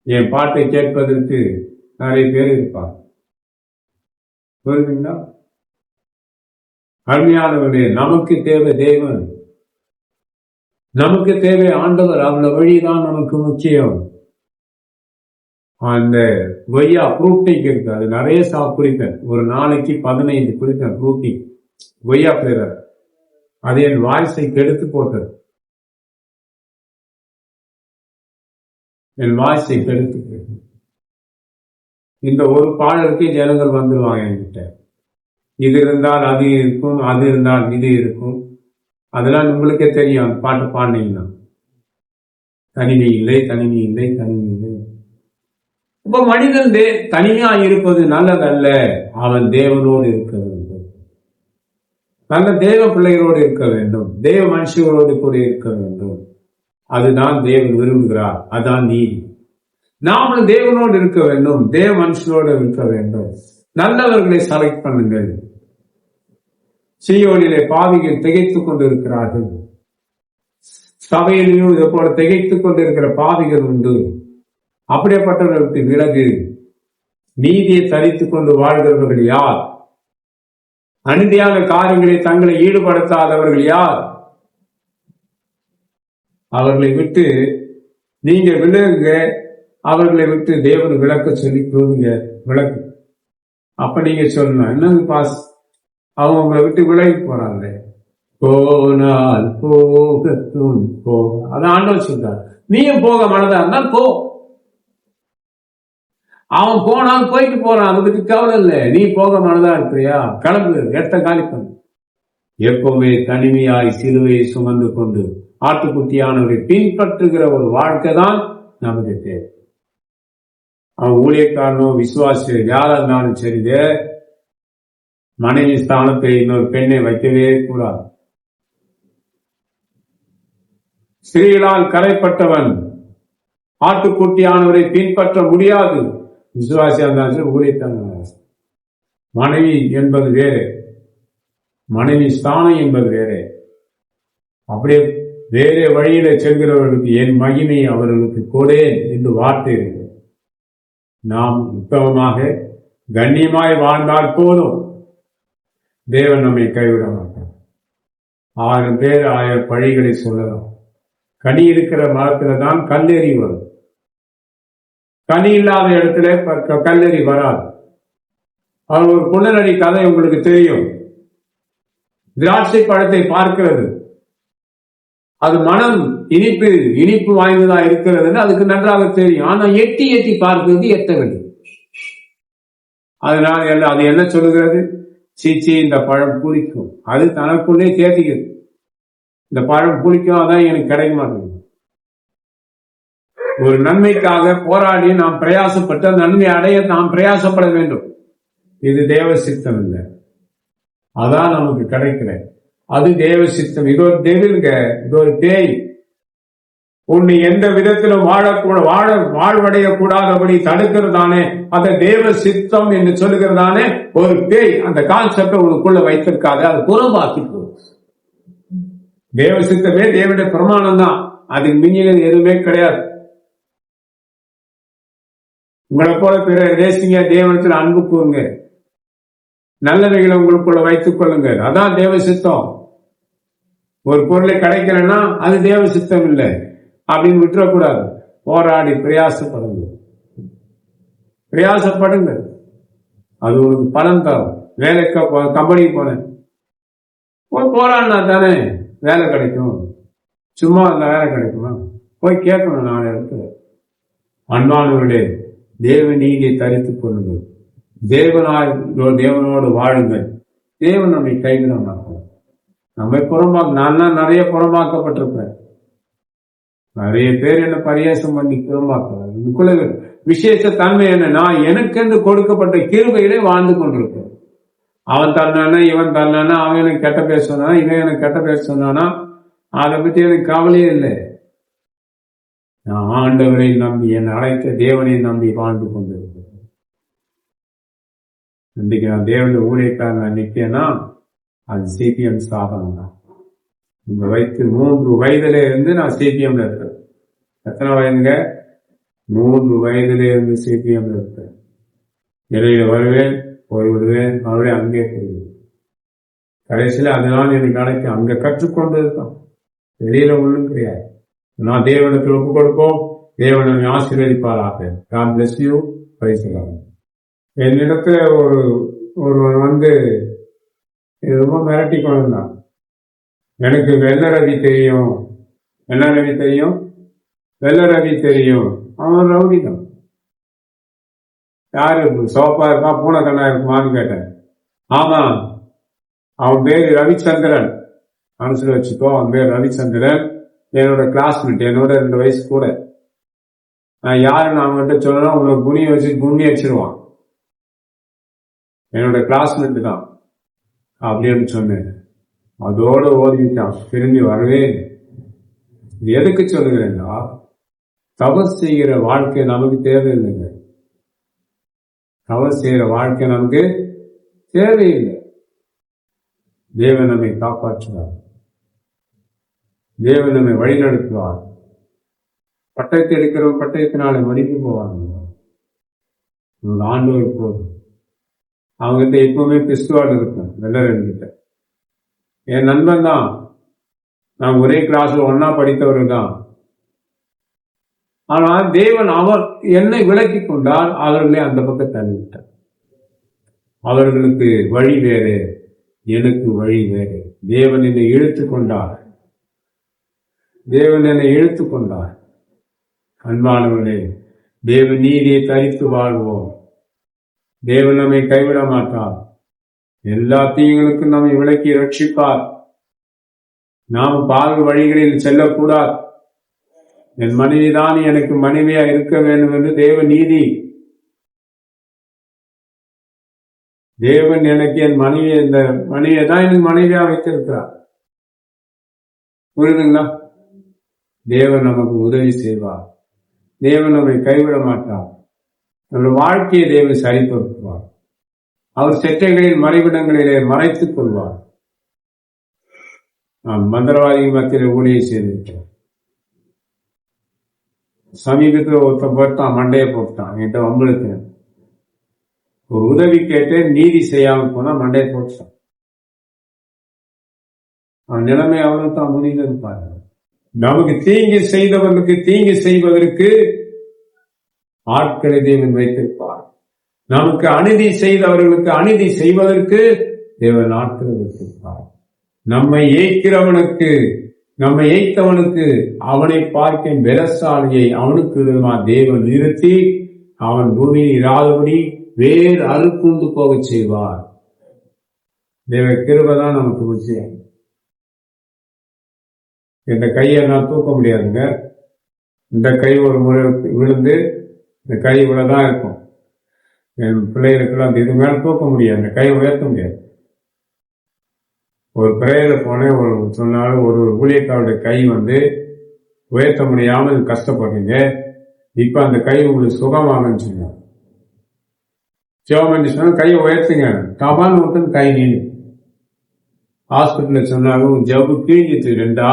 என் பாட்டை கேட்பதற்கு நிறைய பேர் இருப்பார். புரியுதுங்களா? அருமையானவர்களே, நமக்கு தேவை தேவன், நமக்கு தேவை ஆண்டவர். அந்த வழிதான் நமக்கு முக்கியம். அந்த கொய்யா ஃப்ரூட்டிங் இருக்கு, அது நிறைய குடிப்பேன். ஒரு நாளைக்கு 15 குடிப்பேன் ஃப்ரூட்டிங், கொய்யா பிளேவர். அது என் வாய்ஸை கெடுத்து போட்டது. என் வாய்ஸை கெடுத்து போட்டது. இந்த ஒரு பாடலுக்கு ஜனங்கள் வந்துடுவாங்க என்கிட்ட. இது இருந்தால் அது இருக்கும், அது இருந்தால் இது இருக்கும். அதெல்லாம் உங்களுக்கே தெரியும். அந்த பாட்டு பாடினீங்கன்னா தனிமை இல்லை, தனிமை இல்லை, தனிமை இல்லை. இப்ப மனிதன் தனியா இருப்பது நல்லதல்ல. அவன் தேவனோடு இருக்க வேண்டும். நல்ல தேவ பிள்ளைகளோடு இருக்க வேண்டும். தேவ மனுஷங்களோடு கூட இருக்க வேண்டும். அதுதான் தேவன் விரும்புகிறார். அதான் நீதி. நாமளும் தேவனோடு இருக்க வேண்டும். தேவ மனுஷனோடு இருக்க வேண்டும். நல்லவர்களை செலக்ட் பண்ணுங்கள். சீயோனிலே பாவிகள் திகைத்துக் கொண்டிருக்கிறார்கள். சபையிலும் இதை போல திகைத்துக் கொண்டிருக்கிற பாவிகள் உண்டு. அப்படிப்பட்டவர்களுக்கு விலகு. நீதியை தரித்துக் கொண்டு வாழ்கிறவர்கள் யார்? அநீதியான காரியங்களை தங்களை ஈடுபடுத்தாதவர்கள் யார்? அவர்களை விட்டு நீங்க விலகுங்க. அவர்களை விட்டு தேவன் விளக்க சொல்லி போதுங்க, விளக்கு. அப்ப நீங்க சொல்லணும், என்னங்க பாஸ், அவங்க உங்களை விட்டு விலகி போறாங்க. போனால் போகட்டும் போ, அதான் ஆண்டவர் சொல்றார். நீயும் போக மனதா இருந்தால் போ. அவன் போனால் போயிட்டு போறான், அதை பத்தி கவலை இல்லை. நீ போக மனதா இருக்கிறியா? கிளம்பு, இடத்த காலி பண்ணு. எப்பவுமே தனிமையாய் சிலுவையை சுமந்து கொண்டு ஆட்டுக்குட்டியானவரை பின்பற்றுகிற ஒரு வாழ்க்கை தான் நமக்கு தேவை. அவன் ஊழியக்காரனோ விசுவாசி யாரா இருந்தாலும் சரிதே, மனைவி ஸ்தானத்தை இன்னொரு பெண்ணை வைக்கவே கூடாது. ஸ்திரீகளால் கரைப்பட்டவன் ஆட்டுக்குட்டியானவரை பின்பற்ற முடியாது. விசுவாசியா இருந்தாலும் ஊழியக்காரன். மனைவி என்பது வேறு, மனைவி ஸ்தானம் என்பது வேறு. அப்படியே வேற வழியில செல்கிறவர்களுக்கு என் மகிமை அவர்களுக்கு கொடே என்று வார்த்தை இருக்கு. நாம் உத்தமமாக கண்ணியமாய் வாழ்ந்தால் போதும், தேவன் நம்மை கைவிட மாட்டார். 1000 பேர் 1000 பழிகளை சொல்லலாம். கனி இருக்கிற மரத்துல தான் கல்லெறி வரும். கனி இல்லாத இடத்துல கல்லெறி வராது. அவர் ஒரு புலனடி கதை உங்களுக்கு தெரியும். திராட்சை பழத்தை பார்க்கிறது, அது மனம் இனிப்பு வாய்ந்ததா இருக்கிறது அதுக்கு நன்றாக தெரியும். ஆனா எட்டி எட்டி பார்க்கிறது எட்ட வேண்டும். அதனால அது என்ன சொல்லுகிறது? சீச்சி, இந்த பழம் புளிக்கும். அது தனக்குள்ளே தேர்த்திக்கிறது, இந்த பழம் புளிக்கும், அதான் எனக்கு கிடைக்க மாட்டேங்குது. ஒரு நன்மைக்காக போராடி நாம் பிரயாசப்பட்டு நன்மை அடைய நாம் பிரயாசப்பட வேண்டும். இது தேவ சித்தம் இல்லை, அதான் நமக்கு கிடைக்கிற. அது தேவ சித்தம். இது ஒரு தெவில்க, இது ஒரு பேய். உன்னை எந்த விதத்திலும் வாழ்வடைய கூடாதபடி தடுக்கிறதானே அந்த தேவ சித்தம் என்று சொல்லுகிறதானே ஒரு பேய். அந்த கான்செப்டை உனக்குள்ள வைத்திருக்காது, அது புறம்பாக்கி போகும். தேவ சித்தமே தேவனுடைய பிரமாணம் தான், அதுக்கு மிஞ்சினது எதுவுமே கிடையாது. உங்களை போல பிற தேசிங்க தேவனத்தில் அன்பு கூறுங்க, நல்லவைகளை உங்களுக்குள்ள வைத்துக் கொள்ளுங்க, அதான் தேவ சித்தம். ஒரு பொருளை கிடைக்கலன்னா அது தேவ சித்தம் இல்லை அப்படின்னு விட்டுறக்கூடாது. போராடி பிரயாசப்படுங்க, அது ஒரு பலன் தரும். வேலைக்கு கம்பெனிக்கு போனேன், போராடினா தானே வேலை கிடைக்கும். சும்மா அந்த வேலை கிடைக்குமா? போய் கேட்கணும். 4 இடத்துல அன்பானவர்களே, தேவ நீதியை தரித்துக் கொள்ளுங்கள், தேவனோடு வாழுங்கள். தேவன் நம்மை கைவிட மாட்டோம். நம்மை நான் நிறைய புறமாக்கப்பட்டிருப்பேன். நிறைய பேர் என்ன பரியாசம் பண்ணி புறமாக்குறாங்க. விசேஷ தன்மை என்னன்னா, எனக்கென்று கொடுக்கப்பட்ட கிருபையிலே வாழ்ந்து கொண்டிருப்பேன். அவன் தந்தானா, இவன் தந்தானா, அவன் எனக்கு கெட்ட பேர் சொன்னானா, இவன் எனக்கு கெட்ட பேர் சொன்னானா, அதை பத்தி எனக்கு கவலையே இல்லை. நான் ஆண்டவரை நம்பி, என் அழைத்த தேவனை நம்பி வாழ்ந்து கொண்டிருக்கிறேன். இன்றைக்கு நான் தேவனுடைய ஊழியக்காரன் நான் நிற்கேன்னா அது சிபிஎம் ஸ்தாபனம் தான். இந்த வயசு 3 வயதுல இருந்து நான் சிபிஎம்ல இருக்கேன். எத்தனை வயதுங்க? 3 வயதுல இருந்து சிபிஎம்ல இருக்கேன். இடையில வருவேன், போய்விடுவேன், மறுபடியும் அங்கே போய்விடுவேன். கடைசியில அதனால எனக்கு அழைக்க அங்க கற்றுக்கொண்டது தான், வெளியில ஒண்ணும் கிடையாது. நான் தேவனுக்கு ஒப்பு கொடுப்போம். தேவனை ஆசீர்வதிப்பாராக. God bless you. Praise the Lord. என்னிடத்துல ஒருவன் வந்து ரொம்ப மிரட்டி கொண்டான். எனக்கு வெள்ள ரவி தெரியும். என்ன ரவி தெரியும்? வெள்ள ரவி தெரியும். அவன் ரவுடி தான். யாரு சோப்பா இருக்கா, பூனை கண்ணா இருக்குமான்னு கேட்டேன். ஆமா, அவன் பேரு ரவிச்சந்திரன். மனசுல வச்சுக்கோ, அவன் பேர் ரவிச்சந்திரன். என்னோட கிளாஸ்மேட், என்னோட 2 வயசு கூட. நான் யாருன்னு அவன்கிட்ட சொல்லணும், உனக்கு குனிய வச்சு குண்ணி வச்சிருவான். என்னோட கிளாஸ்மேட் தான் அப்படின்னு சொன்னேன். அதோட ஓடிட்டான், திரும்பி வரவே. எதுக்கு சொல்லுகிறேன்னா, தவறு செய்கிற வாழ்க்கை நமக்கு தேவையில்லைங்க. தவறு செய்கிற வாழ்க்கை நமக்கு தேவையில்லை. தேவன் நம்மை காப்பாற்றுவார். தேவன் நம்மை வழிநடத்துவார். பட்டயத்தை எடுக்கிறவங்க பட்டயத்தினாலே மடிப்பு போவாங்க. ஆண்டவர் போதும். அவங்ககிட்ட எப்பவுமே பிஸ்துவாடு இருக்கும். வெள்ளரன்கிட்ட என் நண்பன் தான். நான் ஒரே கிளாஸ்ல ஒன்னா படித்தவர்கள் தான். ஆனால் தேவன் அவர் என்னை விலக்கி கொண்டால் அவர்களே அந்த பக்கம் தள்ளிவிட்டார். அவர்களுக்கு வழி வேறு, எனக்கு வழி வேறு. தேவன் என்னை இழுத்து கொண்டார். தேவன் என்னை இழுத்து கொண்டார். அன்பானவர்களே, தேவ நீதியை தரித்து வாழ்வோம். தேவன் நம்மை கைவிட மாட்டார். எல்லா தீங்களுக்கும் நம்மை விலக்கி ரட்சிப்பார். நாம் பால் வழிகளில் செல்லக்கூடாது. என் மனைவிதான் எனக்கு மனைவியா இருக்க வேண்டும் என்று தேவ நீதி. தேவன் எனக்கு என் மனைவி, இந்த மனைவியை தான் எனக்கு மனைவியா வைத்திருக்கிறார். புரியுதுங்களா? தேவன் நமக்கு உதவி செய்வார். தேவன் நம்மை கைவிட மாட்டார். நம்முடைய வாழ்க்கையை தேவன் சரிப்படுத்துவார். அவர் செட்டைகளில் மறைவிடங்களிலே மறைத்துக் கொள்வார். நாம் மந்திரவாதிகள் மத்தியில் ஊழியம் செய்திருக்கிறோம். சமீபத்தில் ஒருத்தன் போட்டான், மண்டையை போட்டான். என்கிட்ட உங்களுக்கு ஒரு உதவி கேட்டு நீதி செய்யாமல் போனா மண்டையை போட்டான். அவன் நிலைமை அவனு தான் முடிந்தது பாருங்க. நமக்கு தீங்கு செய்தவர்களுக்கு தீங்கு செய்வதற்கு ஆட்களை தேவன் வைத்திருப்பார். நமக்கு அநீதி செய்தவர்களுக்கு அநீதி செய்வதற்கு தேவன் ஆட்களை வைத்திருப்பார். நம்மை ஏய்க்கிறவனுக்கு, நம்மை ஏய்த்தவனுக்கு அவனை பார்க்கும் பெலசாலியை அவனுக்கு தேவன் நிறுத்தி அவன் பூமியில் இராதபடி வேறு அறுப்புண்டு போகச் செய்வார். தேவ கிருபைதான் நமக்கு விஷயம். இந்த கையை நான் தூக்க முடியாதுங்க. இந்த கை ஒரு முறை விழுந்து இந்த கை இவ்வளவுதான் இருக்கும். என் பிள்ளைகளுக்கெல்லாம் அந்த இது மேல தூக்க முடியாது, இந்த கையை உயர்த்த முடியாது. ஒரு பிரேயர்ல போனேன், ஒரு சொன்னாலும் ஒரு ஊழியக்காருடைய கை உயர்த்த முடியாமல் கஷ்டப்படுறீங்க. இப்ப அந்த கை உங்களுக்கு சுகமாகன்னு சொன்னாங்க. சிவமணி சொன்னா கையை உயர்த்துங்க, டபால் மட்டும் கை நீண்டு. ஹாஸ்பிட்டல்ல சொன்னாங்க ஜவ்வு கிழிஞ்சிட்டு 2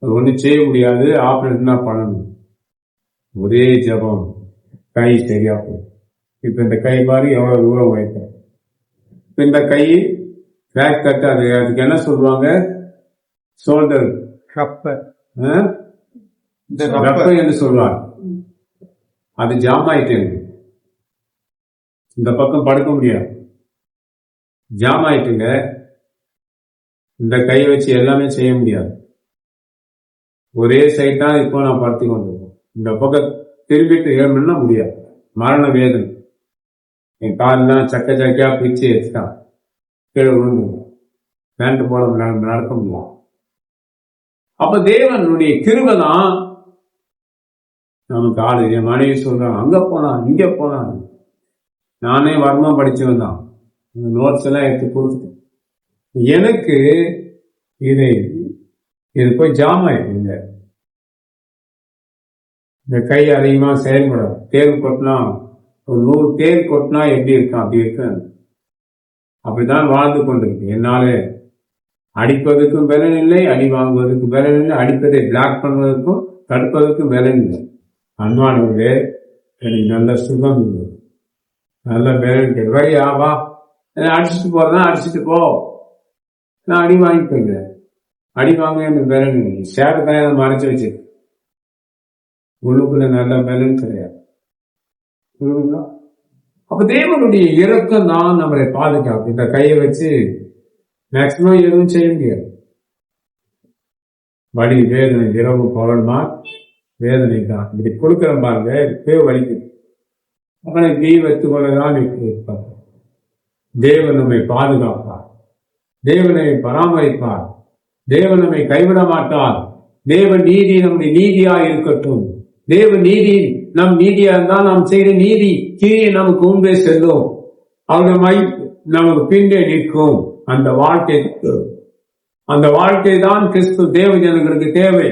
அது ஒன்றும் செய்ய முடியாது, ஆப்ரேஷன் தான் பண்ணணும். ஒரே ஜபம், கை சரியா போகும். இப்ப இந்த கை பாரு எவ்வளவு தூரம் உயர்த்த. இப்ப இந்த கை கிராக் கட், அதுக்கு என்ன சொல்லுவாங்க? ஷோல்டர் ரப்பர் என்று சொல்லுவாங்க. அது ஜாம் ஆயிட்டு இந்த பக்கம் படுக்க முடியாது, ஜாம் ஆயிட்டுங்க. இந்த கையை வச்சு எல்லாமே செய்ய முடியாது. ஒரே சைட் தான் இப்போ நான் படுத்து கொண்டிருக்கேன். இந்த பக்கம் திரும்பிட்டு ஏறணும்னா முடியாது, மரண வேதனை. என் காலெல்லாம் சக்கையா பிரிச்சு எடுத்துட்டான். கீழே விழுந்து பேண்ட் போட நடக்க முடியும். அப்ப தேவனுடைய கிருபை தான் நமக்கு ஆளு. என் மனைவி சொல்றாங்க, அங்க போனா இங்க போனா. நானே வர்மா படிச்சவன் தான், நோட்ஸ் எல்லாம் எடுத்து கொடுத்துட்டேன். எனக்கு இது போய் ஜாம் ஆயிடுங்க. இந்த கை அதிகமா செயல்படும். தேர் கொட்டினா ஒரு 100 தேர் கொட்டினா எப்படி இருக்கும் அப்படி இருக்கு. அப்படிதான் வாழ்ந்து கொண்டிருக்கு. என்னால அடிப்பதற்கும் பலன் இல்லை, அடி வாங்குவதற்கு பலன் இல்லை, அடிப்பதை பிளாக் பண்ணுவதற்கும் தடுப்பதற்கும் பலன் இல்லை. அன்பானவர்களே, எனக்கு நல்ல சுகம் இல்லை, நல்ல பலன். வரி ஆவா அடிச்சுட்டு போறதான் அடிச்சுட்டு போ, நான் அடி வாங்கிப்பேங்க. அடி வாங்க எனக்கு பலன் இல்லை. சேரத்தை மறைச்சு வச்சு உள்ளுக்குள்ள நல்ல பலன் கிடையாது. அப்ப தேவனுடைய இரக்கம் தான் நம்மளை பாதுகாப்பு. இந்த கையை வச்சு மேக்சிமம் எதுவும் செய்ய முடியாது. வலி, வேதனை, இரவு பகல்மா வேதனை தான். இப்படி கொடுக்கிற பாருங்க, பேர் வலிக்குது. அவனை தீ வைத்துக் கொள்ளதான் இருப்பார். தேவன் நம்மை பாதுகாப்பார், தேவனை பராமரிப்பார், தேவன் நம்மை கைவிட மாட்டார். தேவன் நீதி நம்முடைய நீதியா இருக்கட்டும். தேவ நீதி நம் நீதியா இருந்தால் நாம் செய்த நீதி கீழே நமக்கு முன்பே செல்லும். அவருடைய நமக்கு பின்னே நிற்கும். அந்த வாழ்க்கை தான் கிறிஸ்து தேவ ஜனங்களுக்கு தேவை.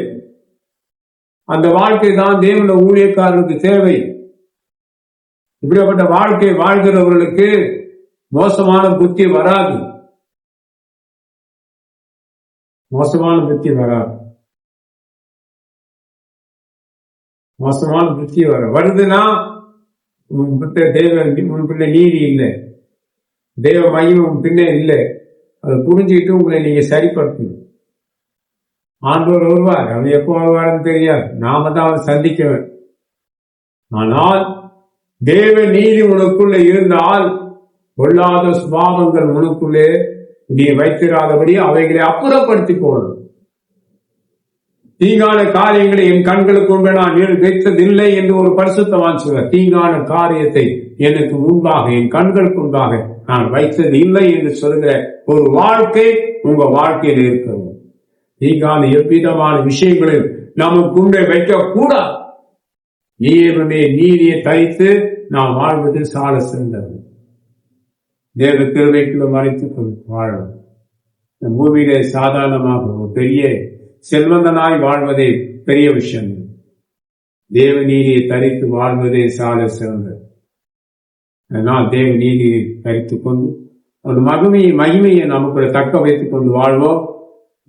அந்த வாழ்க்கை தான் தேவனுடைய ஊழியக்காரர்களுக்கு தேவை. இப்படிப்பட்ட வாழ்க்கை வாழ்கிறவர்களுக்கு மோசமான புத்தி வராது. மோசமான புத்தி வராது. மோசமான புத்தி வருதுன்னா உங்களுக்குள்ள நீதி இல்லை, தேவ மையம் பின்னே இல்லை. அதை புரிஞ்சுக்கிட்டு உங்களை நீங்க சரிப்படுத்தணும். ஆண்டவர் வருவார், அவன் எப்போ வருவாருன்னு தெரியாது, நாம தான் அவன் சந்திக்கவன். ஆனால் தேவ நீதி உனக்குள்ள இருந்தால் பொல்லாத சுபாவங்கள் உனக்குள்ளே நீ வைத்திராதபடி அவைகளை அப்புறப்படுத்தி போடணும். தீங்கான காரியங்களை என் கண்களுக்கு முன்பே நான் வைத்ததில்லை என்று ஒரு பரிசுத்தவான் சொல்வார். தீங்கான காரியத்தை எனக்கு முன்பாக, என் கண்களுக்கு முன்பாக நான் வைத்தது இல்லை என்று சொல்கிற ஒரு வாழ்க்கை உங்க வாழ்க்கையில் இருக்கிறது. தீங்கான எவ்விதமான விஷயங்களில் நமக்கு முன்பே வைக்க கூடாது. நீதியை தரித்து நாம் வாழ்வது சால சிறந்தது. தேவ கிருபைக்குள்ள மறைத்துக் கொண்டு வாழணும். இந்த பூமியிலே சாதாரணமாக ஒரு பெரிய செல்வந்தனாய் வாழ்வதே பெரிய விஷயம். தேவ நீதியை தரித்து வாழ்வதே சால சிறந்தது. அதனால் தேவ நீதியை தரித்துக் கொண்டு ஒரு மகிமையை நமக்குள்ள தக்க வைத்துக் கொண்டு வாழ்வோம்.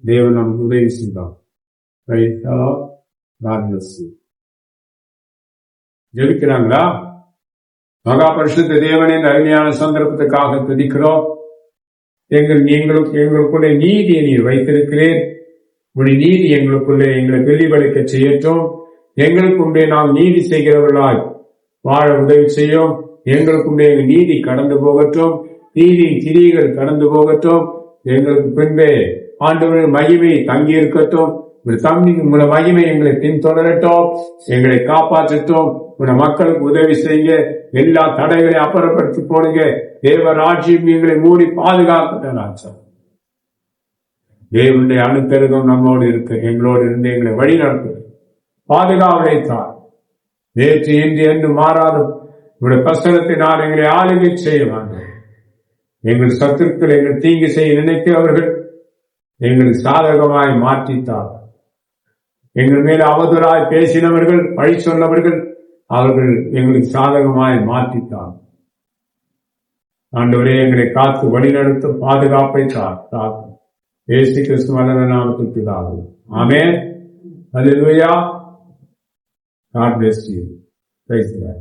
தேவன் நமக்கு உதவி செய்வார். ஜெபிக்கிறாங்களா? மகா பரிசுத்த தேவனின் அருமையான சந்தர்ப்பத்துக்காக துதிக்கிறோம். எங்களுக்குள்ளே நீதியை நீர் வைத்திருக்கிறேன். உடைய நீதி எங்களுக்குள்ளே எங்களை பிரதிபலிக்க செய்யட்டும். எங்களுக்குள்ளே நாம் நீதி செய்கிறவர்களாய் வாழ உதவி செய்யும். எங்களுக்குள்ளே எங்கள் நீதி கடந்து போகட்டும், நீதி கிரிகள் கடந்து போகட்டும். எங்களுக்கு பின்பே ஆண்டவரின் மகிமை தங்கி இருக்கட்டும். உங்கள மகிமை எங்களை பின்தொடரட்டும், எங்களை காப்பாற்றட்டும். உன மக்களுக்கு உதவி செய்யுங்க. எல்லா தடைகளையும் அப்புறப்படுத்தி போடுங்க. தேவராட்சியம் எங்களை மூடி பாதுகாக்கட்டும். தேவனுடைய அணுப்பெருகம் நம்மோடு இருக்கு, எங்களோடு இருந்து எங்களை வழி நடத்துது, பாதுகாவலைத்தார். நேற்று இன்று என்று மாறாத உங்களுடைய பிரசனத்தினால் எங்களை ஆளுகை செய்வாங்க. எங்கள் சத்துருக்கள் எங்கள் தீங்கு செய்ய நினைக்கிறவர்கள் எங்களை சாதகமாய் மாற்றித்தார். எங்கள் மேல் அவதூறாய் பேசினவர்கள், பழி சொன்னவர்கள், அவர்கள் எங்களுக்கு சாதகமாய் மாற்றித்தார். ஆண்டவரே, எங்களை காத்து வழிநடத்தும் பாதுகாப்பை தாக்கும். இயேசு கிறிஸ்து வல்லமையான நாமத்தில் பிதாவே, ஆமென். ஹல்லேலூயா. God bless you. Praise God.